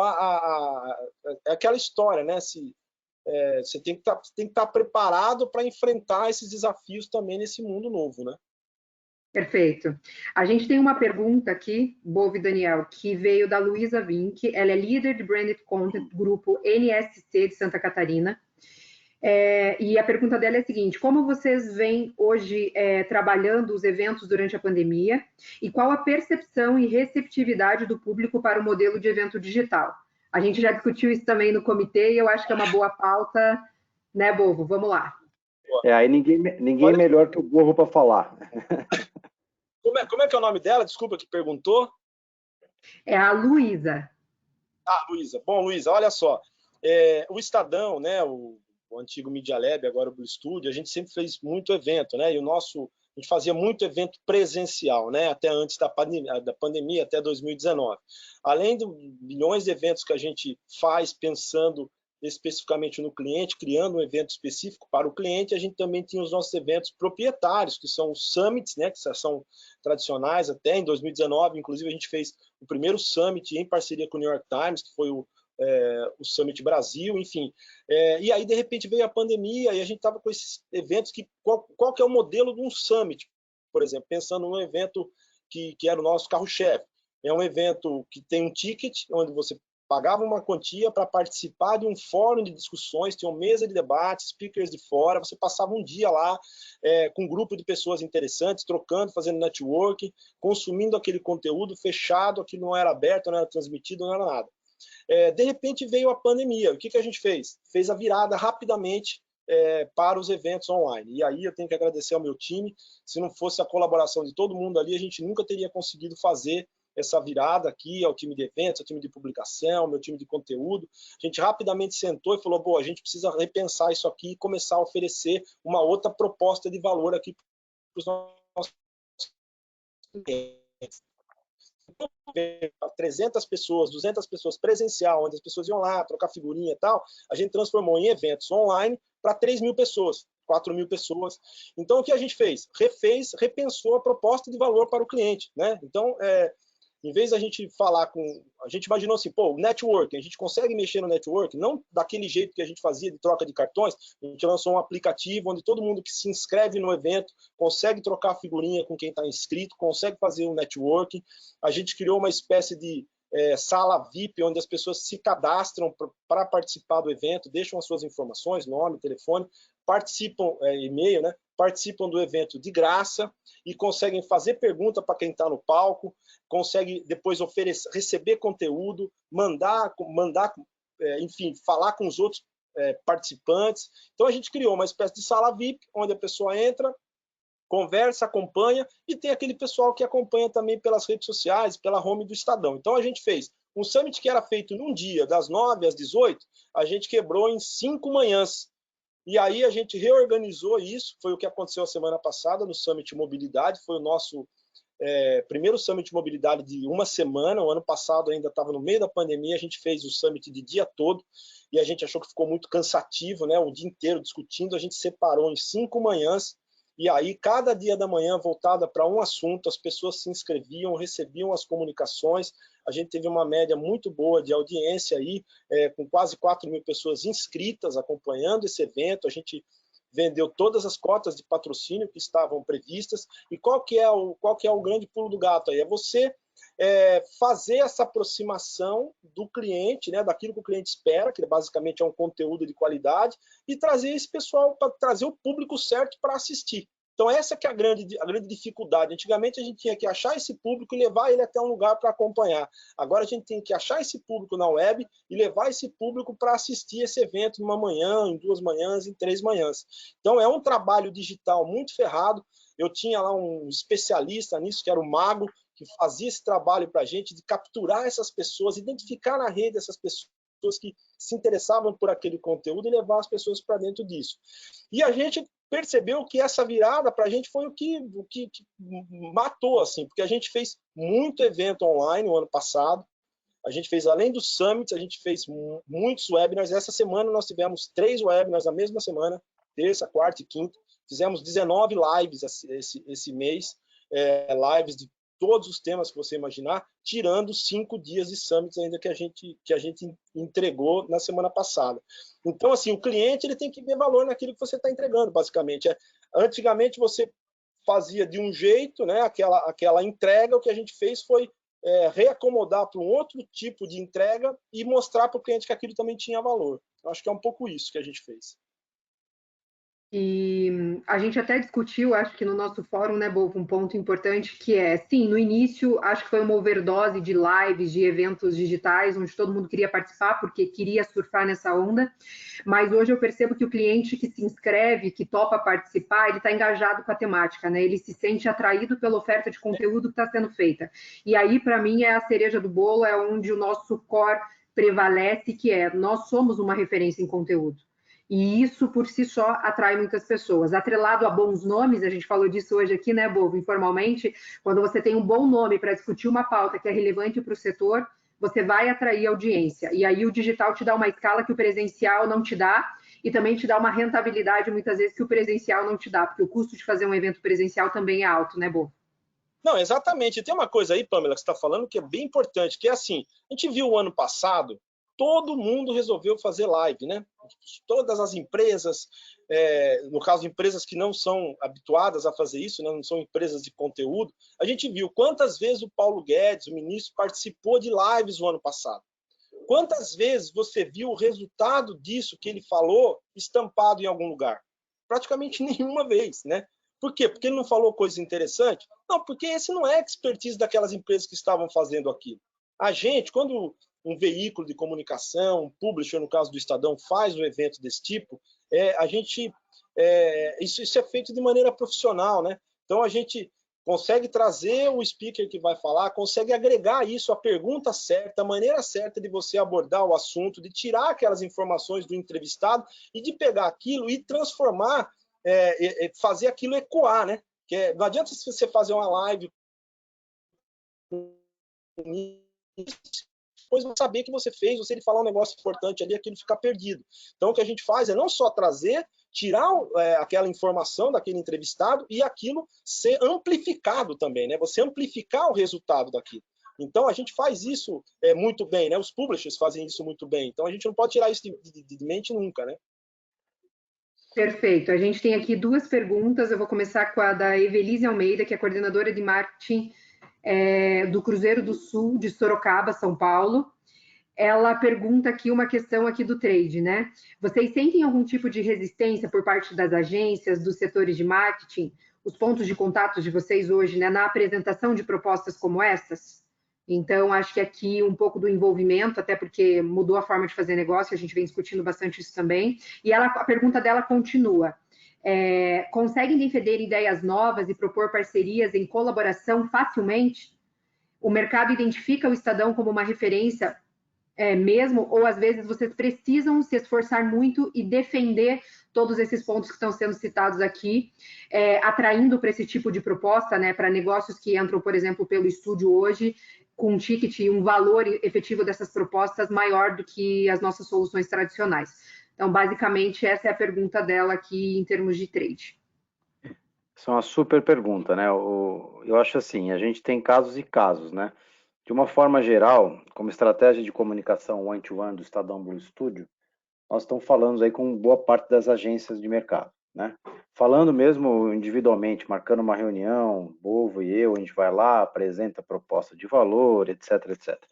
é aquela história, né? Você tem que estar preparado para enfrentar esses desafios também nesse mundo novo, né? Perfeito. A gente tem uma pergunta aqui, Bove Daniel, que veio da Luísa Vink. Ela é líder de Branded Content, grupo NSC de Santa Catarina. E a pergunta dela é a seguinte: como vocês vêm hoje trabalhando os eventos durante a pandemia e qual a percepção e receptividade do público para o modelo de evento digital? A gente já discutiu isso também no comitê e eu acho que é uma boa pauta, né, Bovo? Vamos lá. Aí ninguém melhor que o Bovo para falar. Como é que é o nome dela? Desculpa, que perguntou. É a Luísa. Luísa. Bom, Luísa, olha só. O Estadão, né, o antigo Media Lab, agora o Blue Studio, a gente sempre fez muito evento, né? E a gente fazia muito evento presencial, né? Até antes da pandemia, até 2019. Além de milhões de eventos que a gente faz pensando especificamente no cliente, criando um evento específico para o cliente, a gente também tinha os nossos eventos proprietários, que são os summits, né? Que são tradicionais até em 2019. Inclusive, a gente fez o primeiro summit em parceria com o New York Times, que foi o Summit Brasil, enfim. E aí, de repente, veio a pandemia e a gente estava com esses eventos que... Qual que é o modelo de um Summit, por exemplo? Pensando num evento que era o nosso carro-chefe. É um evento que tem um ticket, onde você pagava uma quantia para participar de um fórum de discussões, tinha uma mesa de debate, speakers de fora, você passava um dia lá com um grupo de pessoas interessantes, trocando, fazendo networking, consumindo aquele conteúdo fechado, aquilo não era aberto, não era transmitido, não era nada. De repente veio a pandemia, o que a gente fez? Fez a virada rapidamente para os eventos online. E aí eu tenho que agradecer ao meu time, se não fosse a colaboração de todo mundo ali, a gente nunca teria conseguido fazer essa virada aqui, ao time de eventos, ao time de publicação, meu time de conteúdo. A gente rapidamente sentou e falou, bom, a gente precisa repensar isso aqui e começar a oferecer uma outra proposta de valor aqui para os nossos clientes. 300 pessoas, 200 pessoas presencial, onde as pessoas iam lá trocar figurinha e tal, a gente transformou em eventos online para 3.000 pessoas, 4.000 pessoas. Então, o que a gente fez? Repensou a proposta de valor para o cliente, né? Então, em vez da gente falar com... A gente imaginou assim, pô, networking, a gente consegue mexer no networking, não daquele jeito que a gente fazia de troca de cartões, a gente lançou um aplicativo onde todo mundo que se inscreve no evento consegue trocar figurinha com quem está inscrito, consegue fazer um networking. A gente criou uma espécie de sala VIP, onde as pessoas se cadastram para participar do evento, deixam as suas informações, nome, telefone, participam, e-mail, né? Participam do evento de graça e conseguem fazer pergunta para quem está no palco, conseguem depois receber conteúdo, mandar, enfim, falar com os outros participantes. Então a gente criou uma espécie de sala VIP, onde a pessoa entra, conversa, acompanha, e tem aquele pessoal que acompanha também pelas redes sociais, pela home do Estadão. Então a gente fez um summit que era feito num dia, das 9 às 18, a gente quebrou em 5 manhãs. E aí a gente reorganizou isso, foi o que aconteceu a semana passada no Summit Mobilidade, foi o nosso primeiro Summit Mobilidade de uma semana. O ano passado ainda estava no meio da pandemia, a gente fez o Summit de dia todo, e a gente achou que ficou muito cansativo, né? O dia inteiro discutindo, a gente separou em 5 manhãs, e aí cada dia da manhã voltada para um assunto, as pessoas se inscreviam, recebiam as comunicações, a gente teve uma média muito boa de audiência aí, com quase 4.000 pessoas inscritas acompanhando esse evento. A gente vendeu todas as cotas de patrocínio que estavam previstas. E qual que é o grande pulo do gato aí? É você fazer essa aproximação do cliente, né, daquilo que o cliente espera, que basicamente é um conteúdo de qualidade, e trazer esse pessoal, para trazer o público certo para assistir. Então essa que é a grande dificuldade. Antigamente a gente tinha que achar esse público e levar ele até um lugar para acompanhar. Agora a gente tem que achar esse público na web e levar esse público para assistir esse evento numa manhã, em 2 manhãs, em 3 manhãs. Então é um trabalho digital muito ferrado. Eu tinha lá um especialista nisso, que era o Mago, que fazia esse trabalho para a gente, de capturar essas pessoas, identificar na rede essas pessoas que se interessavam por aquele conteúdo e levar as pessoas para dentro disso. E a gente percebeu que essa virada para a gente foi o que matou, assim, porque a gente fez muito evento online no ano passado, a gente fez, além dos summits, a gente fez muitos webinars. Essa semana nós tivemos 3 webinars na mesma semana, terça, quarta e quinta, fizemos 19 lives esse mês, lives de todos os temas que você imaginar, tirando 5 dias de summits ainda que a gente entregou na semana passada. Então, assim, o cliente ele tem que ver valor naquilo que você está entregando, basicamente. Antigamente você fazia de um jeito, né, aquela entrega, o que a gente fez foi reacomodar para um outro tipo de entrega e mostrar para o cliente que aquilo também tinha valor. Eu acho que é um pouco isso que a gente fez. E a gente até discutiu, acho que no nosso fórum, né, Bolf, um ponto importante que é, sim, no início, acho que foi uma overdose de lives, de eventos digitais, onde todo mundo queria participar porque queria surfar nessa onda, mas hoje eu percebo que o cliente que se inscreve, que topa participar, ele está engajado com a temática, né? Ele se sente atraído pela oferta de conteúdo que está sendo feita. E aí, para mim, é a cereja do bolo, é onde o nosso core prevalece, que é, nós somos uma referência em conteúdo. E isso, por si só, atrai muitas pessoas. Atrelado a bons nomes, a gente falou disso hoje aqui, né, Bolf, informalmente, quando você tem um bom nome para discutir uma pauta que é relevante para o setor, você vai atrair audiência. E aí o digital te dá uma escala que o presencial não te dá, e também te dá uma rentabilidade, muitas vezes, que o presencial não te dá, porque o custo de fazer um evento presencial também é alto, né, Bolf? Não, exatamente. Tem uma coisa aí, Pamela, que você está falando que é bem importante, que é assim, a gente viu o ano passado todo mundo resolveu fazer live, né? Todas as empresas, no caso, empresas que não são habituadas a fazer isso, né? Não são empresas de conteúdo, a gente viu quantas vezes o Paulo Guedes, o ministro, participou de lives no ano passado. Quantas vezes você viu o resultado disso que ele falou estampado em algum lugar? Praticamente nenhuma vez, né? Por quê? Porque ele não falou coisa interessante? Não, porque esse não é a expertise daquelas empresas que estavam fazendo aquilo. A gente, quando um veículo de comunicação, um publisher, no caso do Estadão, faz um evento desse tipo, isso é feito de maneira profissional, né? Então a gente consegue trazer o speaker que vai falar, consegue agregar isso à pergunta certa, a maneira certa de você abordar o assunto, de tirar aquelas informações do entrevistado e de pegar aquilo e transformar, fazer aquilo ecoar, né? Não adianta você fazer uma live depois você saber que você fez, você falar um negócio importante ali, aquilo ficar perdido. Então o que a gente faz é não só trazer, tirar aquela informação daquele entrevistado e aquilo ser amplificado também, né? Você amplificar o resultado daquilo. Então a gente faz isso muito bem, né? Os publishers fazem isso muito bem. Então a gente não pode tirar isso de mente nunca, né? Perfeito. A gente tem aqui duas perguntas. Eu vou começar com a da Evelise Almeida, que é coordenadora de marketing do Cruzeiro do Sul, de Sorocaba, São Paulo. Ela pergunta aqui uma questão aqui do trade, né? Vocês sentem algum tipo de resistência por parte das agências, dos setores de marketing, os pontos de contato de vocês hoje, né, na apresentação de propostas como essas? Então, acho que aqui um pouco do envolvimento, até porque mudou a forma de fazer negócio, a gente vem discutindo bastante isso também. E a pergunta dela continua. Conseguem defender ideias novas e propor parcerias em colaboração facilmente? O mercado identifica o Estadão como uma referência mesmo, ou às vezes vocês precisam se esforçar muito e defender todos esses pontos que estão sendo citados aqui, atraindo para esse tipo de proposta, né, para negócios que entram, por exemplo, pelo estúdio hoje, com um ticket e um valor efetivo dessas propostas maior do que as nossas soluções tradicionais. Então, basicamente, essa é a pergunta dela aqui em termos de trade. Isso é uma super pergunta, né? Eu acho assim, a gente tem casos e casos, né? De uma forma geral, como estratégia de comunicação one-to-one do Estadão Blue Studio, nós estamos falando aí com boa parte das agências de mercado, né? Falando mesmo individualmente, marcando uma reunião, Bovo e eu, a gente vai lá, apresenta a proposta de valor, etc, etc.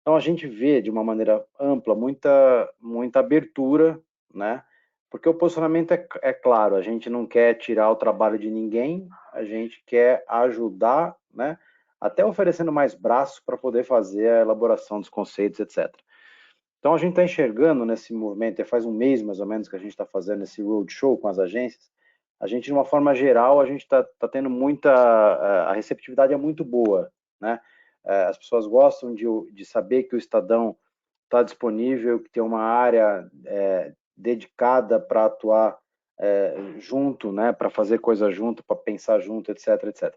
Então a gente vê de uma maneira ampla muita abertura, né? Porque o posicionamento é claro, a gente não quer tirar o trabalho de ninguém, a gente quer ajudar, né? Até oferecendo mais braço para poder fazer a elaboração dos conceitos, etc. Então a gente está enxergando nesse movimento, faz um mês mais ou menos que a gente está fazendo esse roadshow com as agências, a gente de uma forma geral, a gente está tendo a receptividade é muito boa, né? As pessoas gostam de saber que o Estadão está disponível, que tem uma área dedicada para atuar junto, né, para fazer coisa junto, para pensar junto, etc, etc.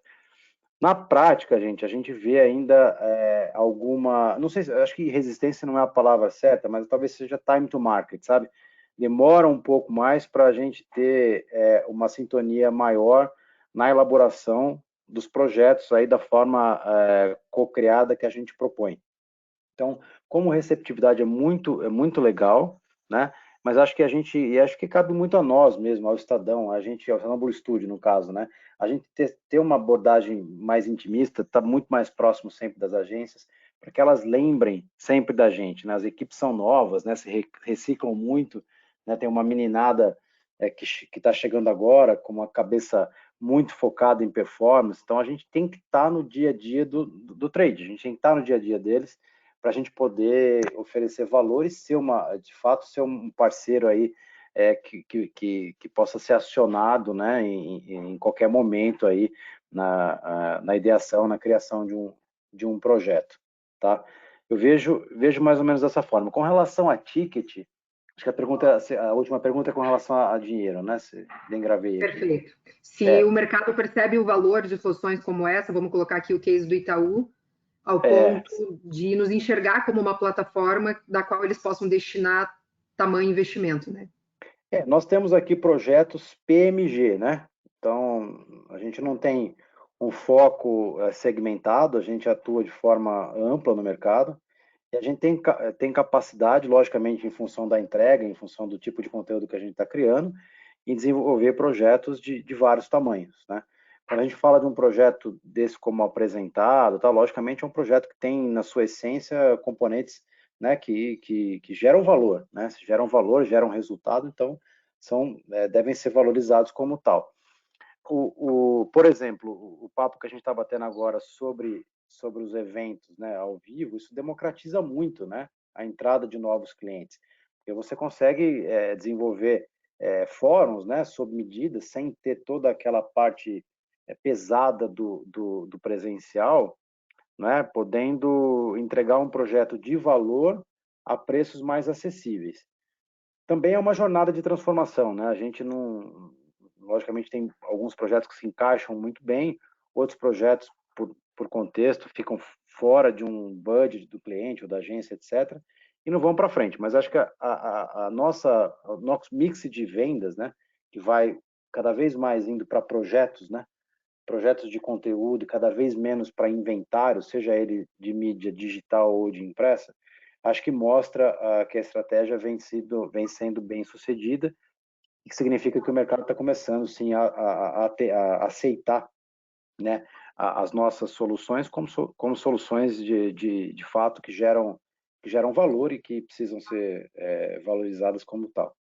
Na prática, a gente vê ainda alguma, não sei, acho que resistência não é a palavra certa, mas talvez seja time to market, sabe? Demora um pouco mais para a gente ter uma sintonia maior na elaboração dos projetos aí da forma co-criada que a gente propõe. Então, como receptividade é muito legal, né? Mas acho que cabe muito a nós mesmo, ao Estadão, ao Estadão Blue Studio, no caso, né? A gente ter uma abordagem mais intimista, tá muito mais próximo sempre das agências, para que elas lembrem sempre da gente, né? As equipes são novas, né? Se reciclam muito, né? Tem uma meninada que está chegando agora com uma cabeça muito focada em performance, então a gente tem que estar no dia a dia do trade, a gente tem que estar no dia a dia deles, para a gente poder oferecer valor e de fato ser um parceiro aí que possa ser acionado, né, em qualquer momento aí na ideação, na criação de um projeto, tá? Eu vejo mais ou menos dessa forma. Com relação a ticket, acho que a última pergunta é com relação a dinheiro, né? Bem gravei aqui. Perfeito. Se o mercado percebe o valor de soluções como essa, vamos colocar aqui o case do Itaú, ao ponto de nos enxergar como uma plataforma da qual eles possam destinar tamanho investimento, né? Nós temos aqui projetos PMG, né? Então, a gente não tem um foco segmentado, a gente atua de forma ampla no mercado, E a gente tem capacidade, logicamente, em função da entrega, em função do tipo de conteúdo que a gente está criando, em desenvolver projetos de vários tamanhos, né? Quando a gente fala de um projeto desse como apresentado, tá, logicamente é um projeto que tem, na sua essência, componentes, né, que geram valor, né? Se geram valor, geram resultado, então devem ser valorizados como tal. Por exemplo, o papo que a gente está batendo agora sobre os eventos, né, ao vivo, isso democratiza muito, né, a entrada de novos clientes, porque você consegue desenvolver fóruns, né, sob medida, sem ter toda aquela parte pesada do presencial, né, podendo entregar um projeto de valor a preços mais acessíveis. Também é uma jornada de transformação, né? A gente não, logicamente, tem alguns projetos que se encaixam muito bem, outros projetos, por contexto, ficam fora de um budget do cliente ou da agência, etc., e não vão para frente. Mas acho que o nosso mix de vendas, né, que vai cada vez mais indo para projetos, né, projetos de conteúdo, cada vez menos para inventário, seja ele de mídia digital ou de impressa, acho que mostra que a estratégia vem sendo bem sucedida, e que significa que o mercado está começando, sim, a aceitar, né, as nossas soluções como soluções de fato que geram valor e que precisam ser valorizadas como tal.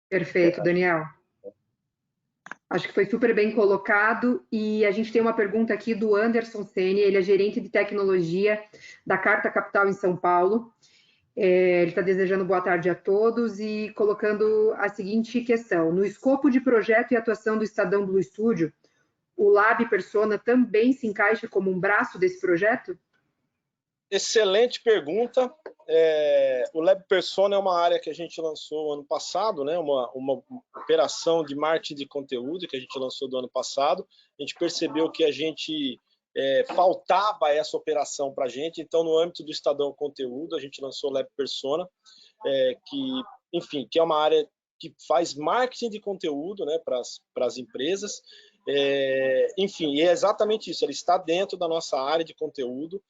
Perfeito, Daniel. Acho que foi super bem colocado, e a gente tem uma pergunta aqui do Anderson Sene, ele é gerente de tecnologia da Carta Capital em São Paulo. Ele está desejando boa tarde a todos e colocando a seguinte questão: no escopo de projeto e atuação do Estadão Blue Studio, o Lab Persona também se encaixa como um braço desse projeto? Excelente pergunta. O Lab Persona é uma área que a gente lançou ano passado, né? Uma operação de marketing de conteúdo que a gente lançou do ano passado. A gente percebeu que a gente faltava essa operação para a gente, então no âmbito do Estadão Conteúdo a gente lançou o Lab Persona, que é uma área que faz marketing de conteúdo, né, para as empresas. E é exatamente isso, ele está dentro da nossa área de conteúdo.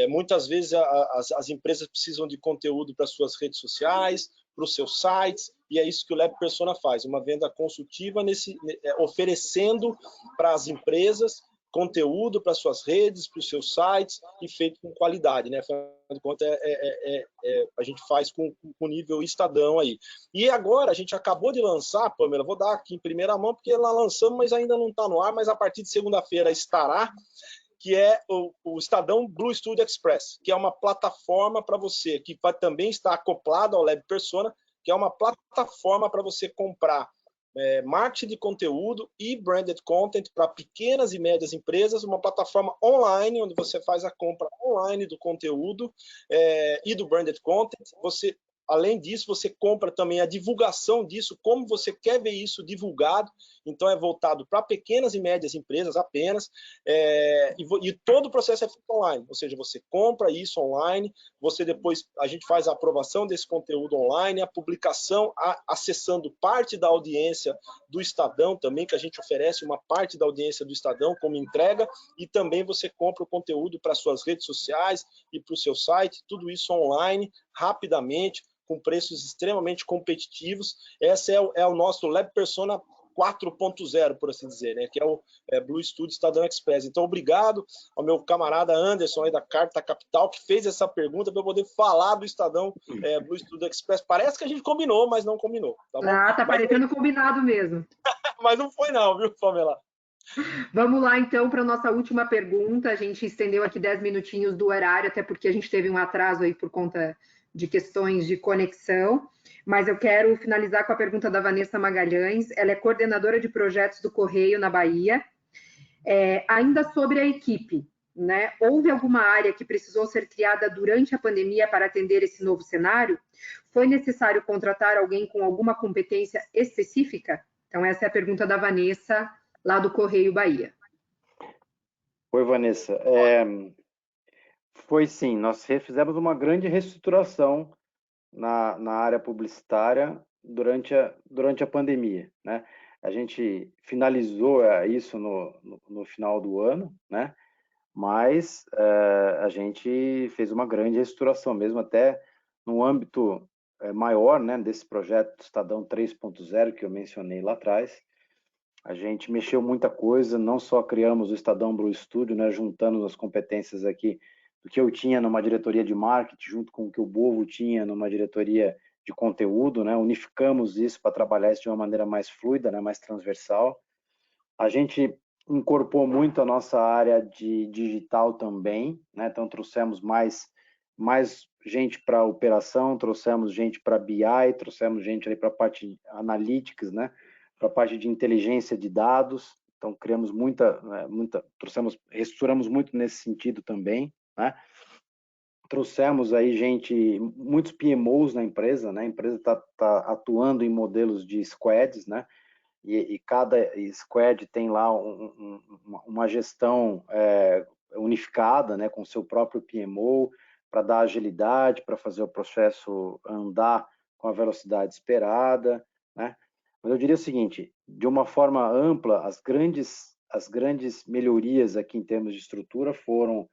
Muitas vezes as empresas precisam de conteúdo para suas redes sociais, para os seus sites, e é isso que o Lab Persona faz, uma venda consultiva oferecendo para as empresas conteúdo para suas redes, para os seus sites, e feito com qualidade, né? Afinal de contas, a gente faz com nível Estadão aí. E agora, a gente acabou de lançar, Pamela, vou dar aqui em primeira mão, porque lá lançamos, mas ainda não está no ar, mas a partir de segunda-feira estará, que é o Estadão Blue Studio Express, que é uma plataforma para você, que vai também estar acoplado ao Lab Persona, que é uma plataforma para você comprar marketing de conteúdo e branded content para pequenas e médias empresas, uma plataforma online, onde você faz a compra online do conteúdo e do branded content. Além disso, você compra também a divulgação disso, como você quer ver isso divulgado. Então, é voltado para pequenas e médias empresas apenas. E todo o processo é feito online. Ou seja, você compra isso online, a gente faz a aprovação desse conteúdo online, a publicação, acessando parte da audiência do Estadão também, que a gente oferece uma parte da audiência do Estadão como entrega, e também você compra o conteúdo para suas redes sociais e para o seu site, tudo isso online, rapidamente, com preços extremamente competitivos. Esse é o nosso Lab Persona 4.0, por assim dizer, né? Que é o Blue Studio Estadão Express. Então, obrigado ao meu camarada Anderson aí da Carta Capital, que fez essa pergunta para eu poder falar do Estadão Blue Studio Express. Parece que a gente combinou, mas não combinou. Tá bom? Tá parecendo combinado mesmo. Mas não foi não, viu, Pamela? Vamos lá, então, para a nossa última pergunta. A gente estendeu aqui 10 minutinhos do horário, até porque a gente teve um atraso aí por conta de questões de conexão, mas eu quero finalizar com a pergunta da Vanessa Magalhães. Ela é coordenadora de projetos do Correio na Bahia. Ainda sobre a equipe, né? Houve alguma área que precisou ser criada durante a pandemia para atender esse novo cenário? Foi necessário contratar alguém com alguma competência específica? Então, essa é a pergunta da Vanessa, lá do Correio Bahia. Oi, Vanessa. Foi sim, nós fizemos uma grande reestruturação na área publicitária durante a pandemia, né? A gente finalizou isso no final do ano, né? mas a gente fez uma grande reestruturação, mesmo até no âmbito maior, né, desse projeto Estadão 3.0 que eu mencionei lá atrás. A gente mexeu muita coisa, não só criamos o Estadão Blue Studio, né, juntando as competências aqui do que eu tinha numa diretoria de marketing, junto com o que o Bovo tinha numa diretoria de conteúdo, né, unificamos isso para trabalhar isso de uma maneira mais fluida, né, mais transversal. A gente incorporou muito a nossa área de digital também, né, então trouxemos mais gente para operação, trouxemos gente para BI, trouxemos gente para a parte analytics, né, para a parte de inteligência de dados. Então criamos reestruturamos muito nesse sentido também, né? Trouxemos aí muitos PMOs na empresa, né? A empresa está atuando em modelos de squads, né? E cada squad tem lá uma gestão unificada, né? Com seu próprio PMO, para dar agilidade, para fazer o processo andar com a velocidade esperada, né? Mas eu diria o seguinte, de uma forma ampla, as grandes melhorias aqui em termos de estrutura foram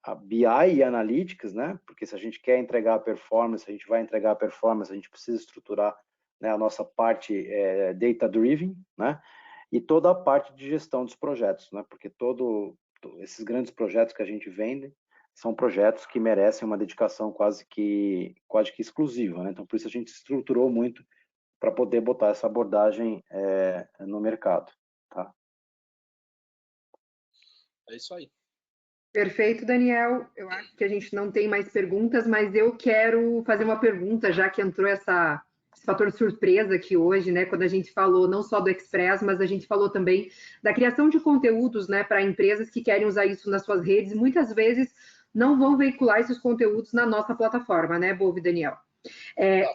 a BI e Analytics, né? Porque se a gente quer entregar a performance, a gente vai entregar a performance, a gente precisa estruturar, né, a nossa parte data-driven, né? E toda a parte de gestão dos projetos, né? Porque esses grandes projetos que a gente vende são projetos que merecem uma dedicação quase que exclusiva, né? Então, por isso a gente estruturou muito para poder botar essa abordagem no mercado, tá? É isso aí. Perfeito, Daniel. Eu acho que a gente não tem mais perguntas, mas eu quero fazer uma pergunta, já que entrou esse fator surpresa aqui hoje, né? Quando a gente falou não só do Express, mas a gente falou também da criação de conteúdos, né, para empresas que querem usar isso nas suas redes. Muitas vezes não vão veicular esses conteúdos na nossa plataforma, né, Bovo e Daniel?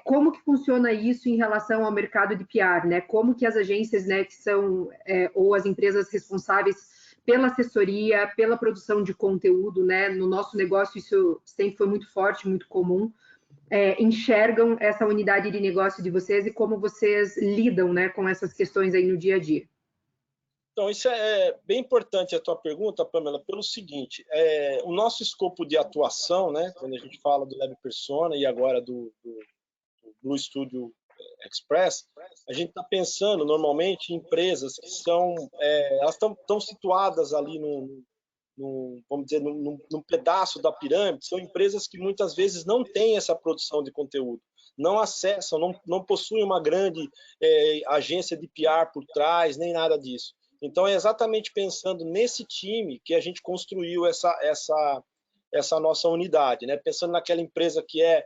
Como que funciona isso em relação ao mercado de PR, né? Como que as agências, né, que são ou as empresas responsáveis pela assessoria, pela produção de conteúdo, né? No nosso negócio isso sempre foi muito forte, muito comum. Enxergam essa unidade de negócio de vocês e como vocês lidam, né, com essas questões aí no dia a dia? Então, isso é bem importante a tua pergunta, Pamela, pelo seguinte, o nosso escopo de atuação, né, quando a gente fala do Lab Persona e agora do Blue Studio Express, a gente está pensando normalmente em empresas que elas estão situadas ali vamos dizer, num pedaço da pirâmide, são empresas que muitas vezes não têm essa produção de conteúdo, não acessam, não possuem uma grande agência de PR por trás, nem nada disso. Então, é exatamente pensando nesse time que a gente construiu essa nossa unidade, né? Pensando naquela empresa que é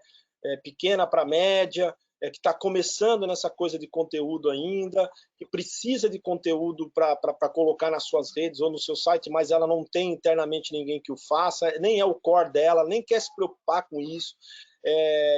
pequena para média, que está começando nessa coisa de conteúdo ainda, que precisa de conteúdo para colocar nas suas redes ou no seu site, mas ela não tem internamente ninguém que o faça, nem é o core dela, nem quer se preocupar com isso.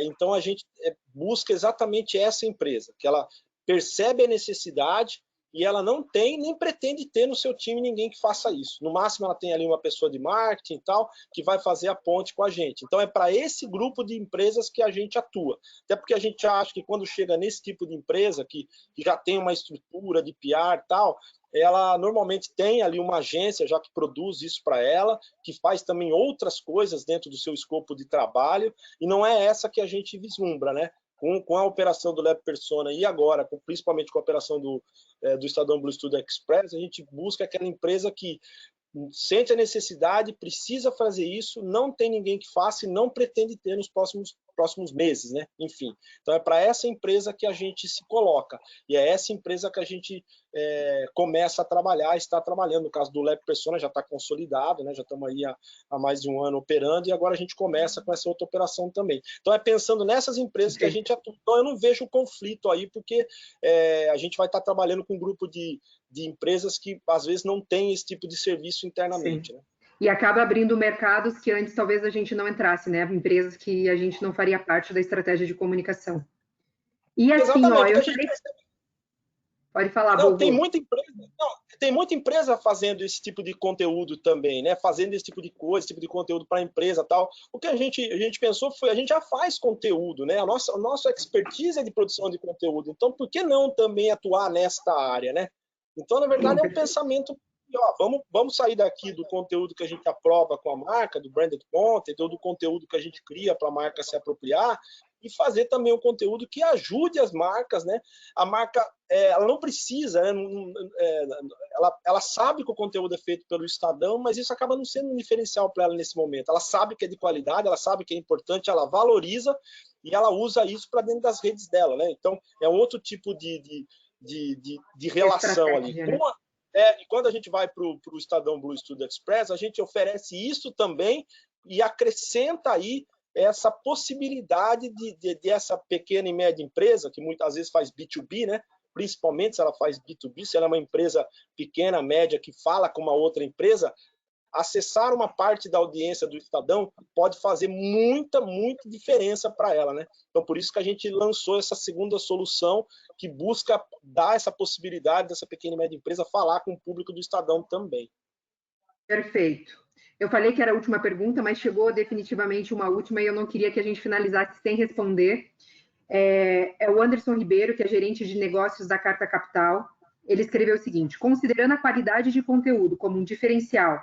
Então, a gente busca exatamente essa empresa, que ela percebe a necessidade e ela não tem, nem pretende ter no seu time ninguém que faça isso. No máximo, ela tem ali uma pessoa de marketing e tal, que vai fazer a ponte com a gente. Então, é para esse grupo de empresas que a gente atua. Até porque a gente acha que quando chega nesse tipo de empresa, que já tem uma estrutura de PR e tal, ela normalmente tem ali uma agência já que produz isso para ela, que faz também outras coisas dentro do seu escopo de trabalho, e não é essa que a gente vislumbra, né? Com a operação do Lab Persona e agora, principalmente com a operação do Estadão Blue Studio Express, a gente busca aquela empresa que sente a necessidade, precisa fazer isso, não tem ninguém que faça e não pretende ter nos próximos meses, né? Enfim, então é para essa empresa que a gente se coloca e é essa empresa que a gente começa a trabalhar, está trabalhando. No caso do Lab Persona já está consolidado, né? Já estamos aí há mais de um ano operando e agora a gente começa com essa outra operação também. Então é pensando nessas empresas que a gente atua. Então eu não vejo conflito aí, porque a gente vai estar trabalhando com um grupo de empresas que às vezes não tem esse tipo de serviço internamente, né? E acaba abrindo mercados que antes talvez a gente não entrasse, né? Empresas que a gente não faria parte da estratégia de comunicação. E assim, exatamente, ó, eu falei... Pode falar, não, tem muita empresa fazendo esse tipo de conteúdo também, né? Fazendo esse tipo de coisa, esse tipo de conteúdo para a empresa, tal. O que a gente pensou foi, a gente já faz conteúdo, né? A nossa expertise é de produção de conteúdo. Então, por que não também atuar nesta área, né? Então, na verdade, é um pensamento vamos sair daqui do conteúdo que a gente aprova com a marca, do branded content, ou do conteúdo que a gente cria para a marca se apropriar, e fazer também um conteúdo que ajude as marcas, né? A marca, ela não precisa, né? Ela sabe que o conteúdo é feito pelo Estadão, mas isso acaba não sendo um diferencial para ela nesse momento. Ela sabe que é de qualidade, ela sabe que é importante, ela valoriza e ela usa isso para dentro das redes dela, né? Então, é um outro tipo de relação ali. Né? E quando a gente vai para o Estadão Blue Studio Express, a gente oferece isso também e acrescenta aí essa possibilidade de essa pequena e média empresa, que muitas vezes faz B2B, né? Principalmente se ela faz B2B, se ela é uma empresa pequena, média, que fala com uma outra empresa, acessar uma parte da audiência do Estadão pode fazer muita diferença para ela, né? Então, por isso que a gente lançou essa segunda solução, que busca dar essa possibilidade dessa pequena e média empresa falar com o público do Estadão também. Perfeito. Eu falei que era a última pergunta, mas chegou definitivamente uma última e eu não queria que a gente finalizasse sem responder. É o Anderson Ribeiro, que é gerente de negócios da Carta Capital. Ele escreveu o seguinte: considerando a qualidade de conteúdo como um diferencial,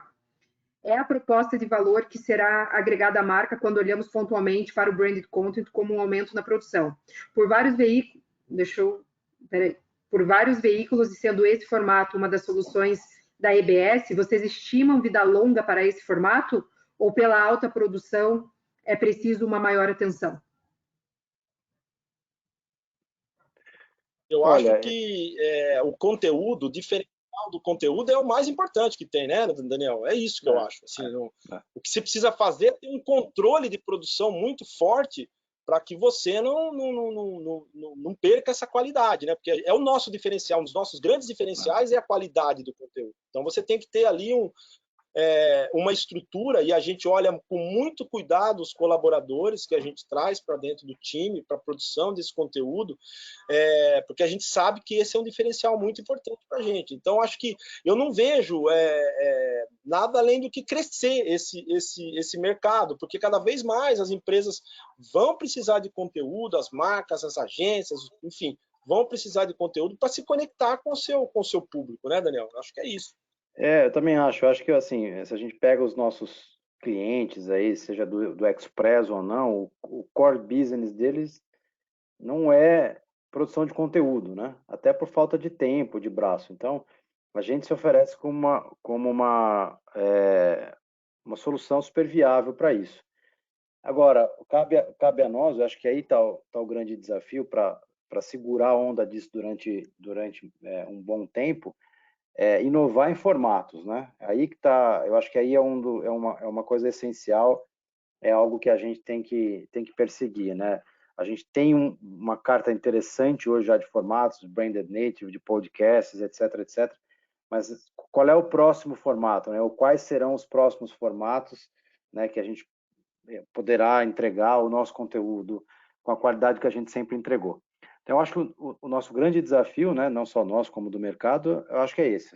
é a proposta de valor que será agregada à marca quando olhamos pontualmente para o branded content como um aumento na produção. Por vários veículos, e sendo esse formato uma das soluções da EBS, vocês estimam vida longa para esse formato? Ou pela alta produção é preciso uma maior atenção? Eu acho que o conteúdo, o diferencial do conteúdo é o mais importante que tem, né, Daniel? É isso que eu acho. Assim, o que você precisa fazer é ter um controle de produção muito forte para que você não perca essa qualidade, né? Porque é o nosso diferencial, um dos nossos grandes diferenciais é a qualidade do conteúdo. Então você tem que ter ali uma estrutura, e a gente olha com muito cuidado os colaboradores que a gente traz para dentro do time, para a produção desse conteúdo, porque a gente sabe que esse é um diferencial muito importante para a gente. Então, acho que eu não vejo nada além do que crescer esse mercado, porque cada vez mais as empresas vão precisar de conteúdo, as marcas, as agências, enfim, vão precisar de conteúdo para se conectar com o seu público, né, Daniel? Acho que é isso. Eu também acho. Eu acho que, assim, se a gente pega os nossos clientes aí, seja do Express ou não, o core business deles não é produção de conteúdo, né? Até por falta de tempo, de braço. Então, a gente se oferece como uma solução super viável para isso. Agora, cabe a nós, eu acho que aí está o grande desafio para segurar a onda disso durante um bom tempo, inovar em formatos, né? Aí que tá, eu acho que aí é uma coisa essencial, é algo que a gente tem que perseguir, né? A gente tem uma carta interessante hoje já de formatos, branded native, de podcasts, etc. Mas qual é o próximo formato, né? Ou quais serão os próximos formatos, né, que a gente poderá entregar o nosso conteúdo com a qualidade que a gente sempre entregou? Então, eu acho que o nosso grande desafio, né, não só nós, como do mercado, eu acho que é esse,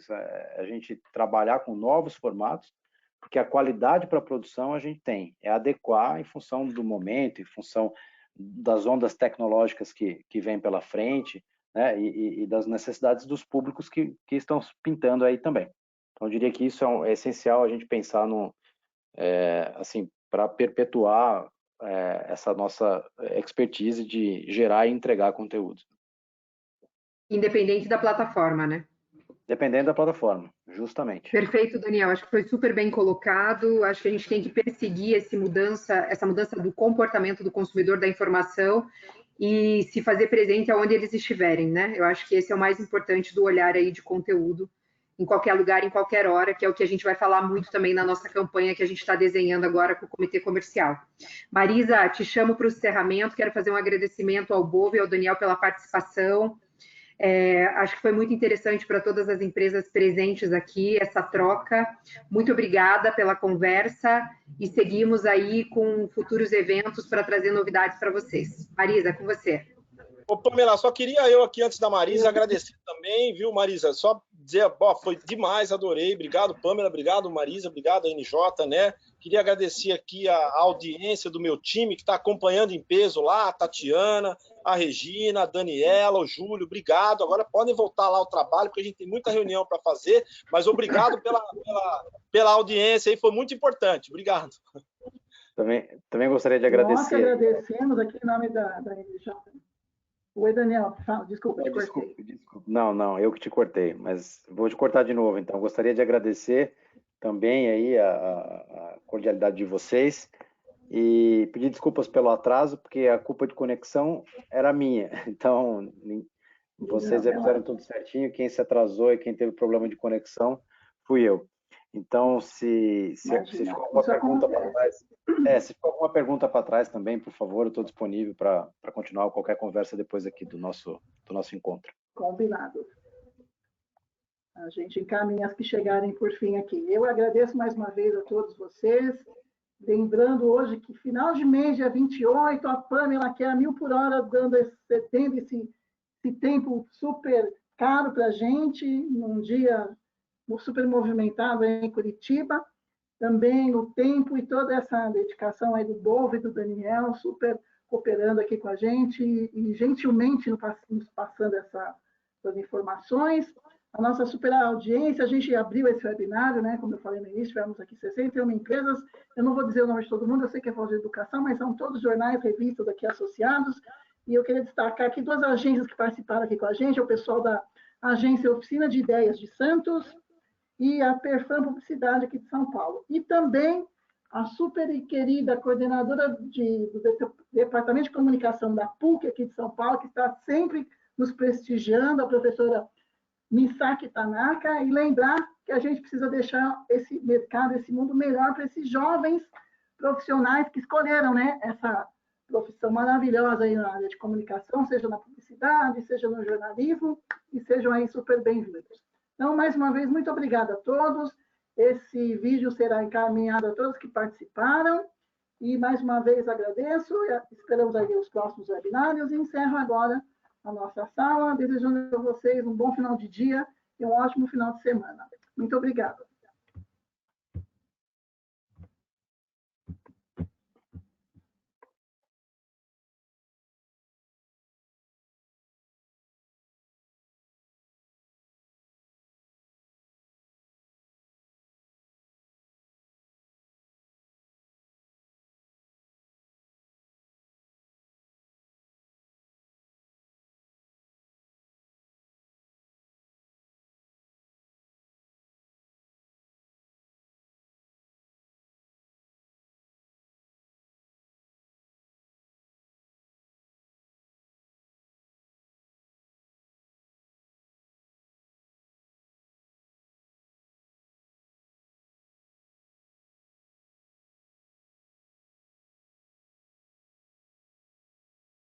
a gente trabalhar com novos formatos, porque a qualidade para a produção a gente tem, é adequar em função do momento, em função das ondas tecnológicas que vêm pela frente, né, e das necessidades dos públicos que estão pintando aí também. Então, eu diria que isso é essencial a gente pensar assim, para perpetuar essa nossa expertise de gerar e entregar conteúdo. Independente da plataforma, né? Dependendo da plataforma, justamente. Perfeito, Daniel. Acho que foi super bem colocado. Acho que a gente tem que perseguir essa mudança do comportamento do consumidor da informação e se fazer presente aonde eles estiverem, né? Eu acho que esse é o mais importante do olhar aí de conteúdo, em qualquer lugar, em qualquer hora, que é o que a gente vai falar muito também na nossa campanha que a gente está desenhando agora com o Comitê Comercial. Marisa, te chamo para o encerramento. Quero fazer um agradecimento ao Bove e ao Daniel pela participação. Acho que foi muito interessante para todas as empresas presentes aqui, essa troca. Muito obrigada pela conversa e seguimos aí com futuros eventos para trazer novidades para vocês. Marisa, com você. Ô, Pamela, só queria eu aqui, antes da Marisa, agradecer também, viu, Marisa? Só dizer, foi demais, adorei. Obrigado, Pamela, obrigado, Marisa, obrigado, NJ, né? Queria agradecer aqui a audiência do meu time que está acompanhando em peso lá, a Tatiana, a Regina, a Daniela, o Júlio, obrigado. Agora podem voltar lá ao trabalho, porque a gente tem muita reunião para fazer, mas obrigado pela audiência aí, foi muito importante. Obrigado. Também gostaria de agradecer. Nós que agradecemos aqui em nome da NJ. Oi, Daniel, fala, desculpa, te cortei. Desculpa. Não, eu que te cortei, mas vou te cortar de novo, então. Gostaria de agradecer também aí a cordialidade de vocês e pedir desculpas pelo atraso, porque a culpa de conexão era minha. Então, vocês fizeram tudo certinho, quem se atrasou e quem teve problema de conexão fui eu. Então, se ficou alguma pergunta para trás, se ficou alguma pergunta para trás também, por favor, eu estou disponível para continuar qualquer conversa depois aqui do nosso encontro. Combinado. A gente encaminha as que chegarem por fim aqui. Eu agradeço mais uma vez a todos vocês, lembrando hoje que final de mês, dia 28, a Pamela quer a 1000 por hora, tendo esse tempo super caro para a gente, num dia super movimentado em Curitiba, também o tempo e toda essa dedicação aí do Bolvo e do Daniel, super cooperando aqui com a gente e gentilmente nos passando essas informações. A nossa super audiência, a gente abriu esse webinário, né? Como eu falei no início, tivemos aqui 61 empresas, eu não vou dizer o nome de todo mundo, eu sei que é Voz de Educação, mas são todos jornais, revistas aqui associados, e eu queria destacar aqui 2 agências que participaram aqui com a gente, é o pessoal da Agência Oficina de Ideias de Santos e a Perfam Publicidade aqui de São Paulo. E também a super querida coordenadora do Departamento de Comunicação da PUC aqui de São Paulo, que está sempre nos prestigiando, a professora Misaki Tanaka, e lembrar que a gente precisa deixar esse mercado, esse mundo melhor para esses jovens profissionais que escolheram, né, essa profissão maravilhosa aí na área de comunicação, seja na publicidade, seja no jornalismo, e sejam aí super bem-vindos. Então, mais uma vez, muito obrigada a todos. Esse vídeo será encaminhado a todos que participaram. E, mais uma vez, agradeço. Esperamos aí os próximos webinários. E encerro agora a nossa sala, desejando a vocês um bom final de dia e um ótimo final de semana. Muito obrigada.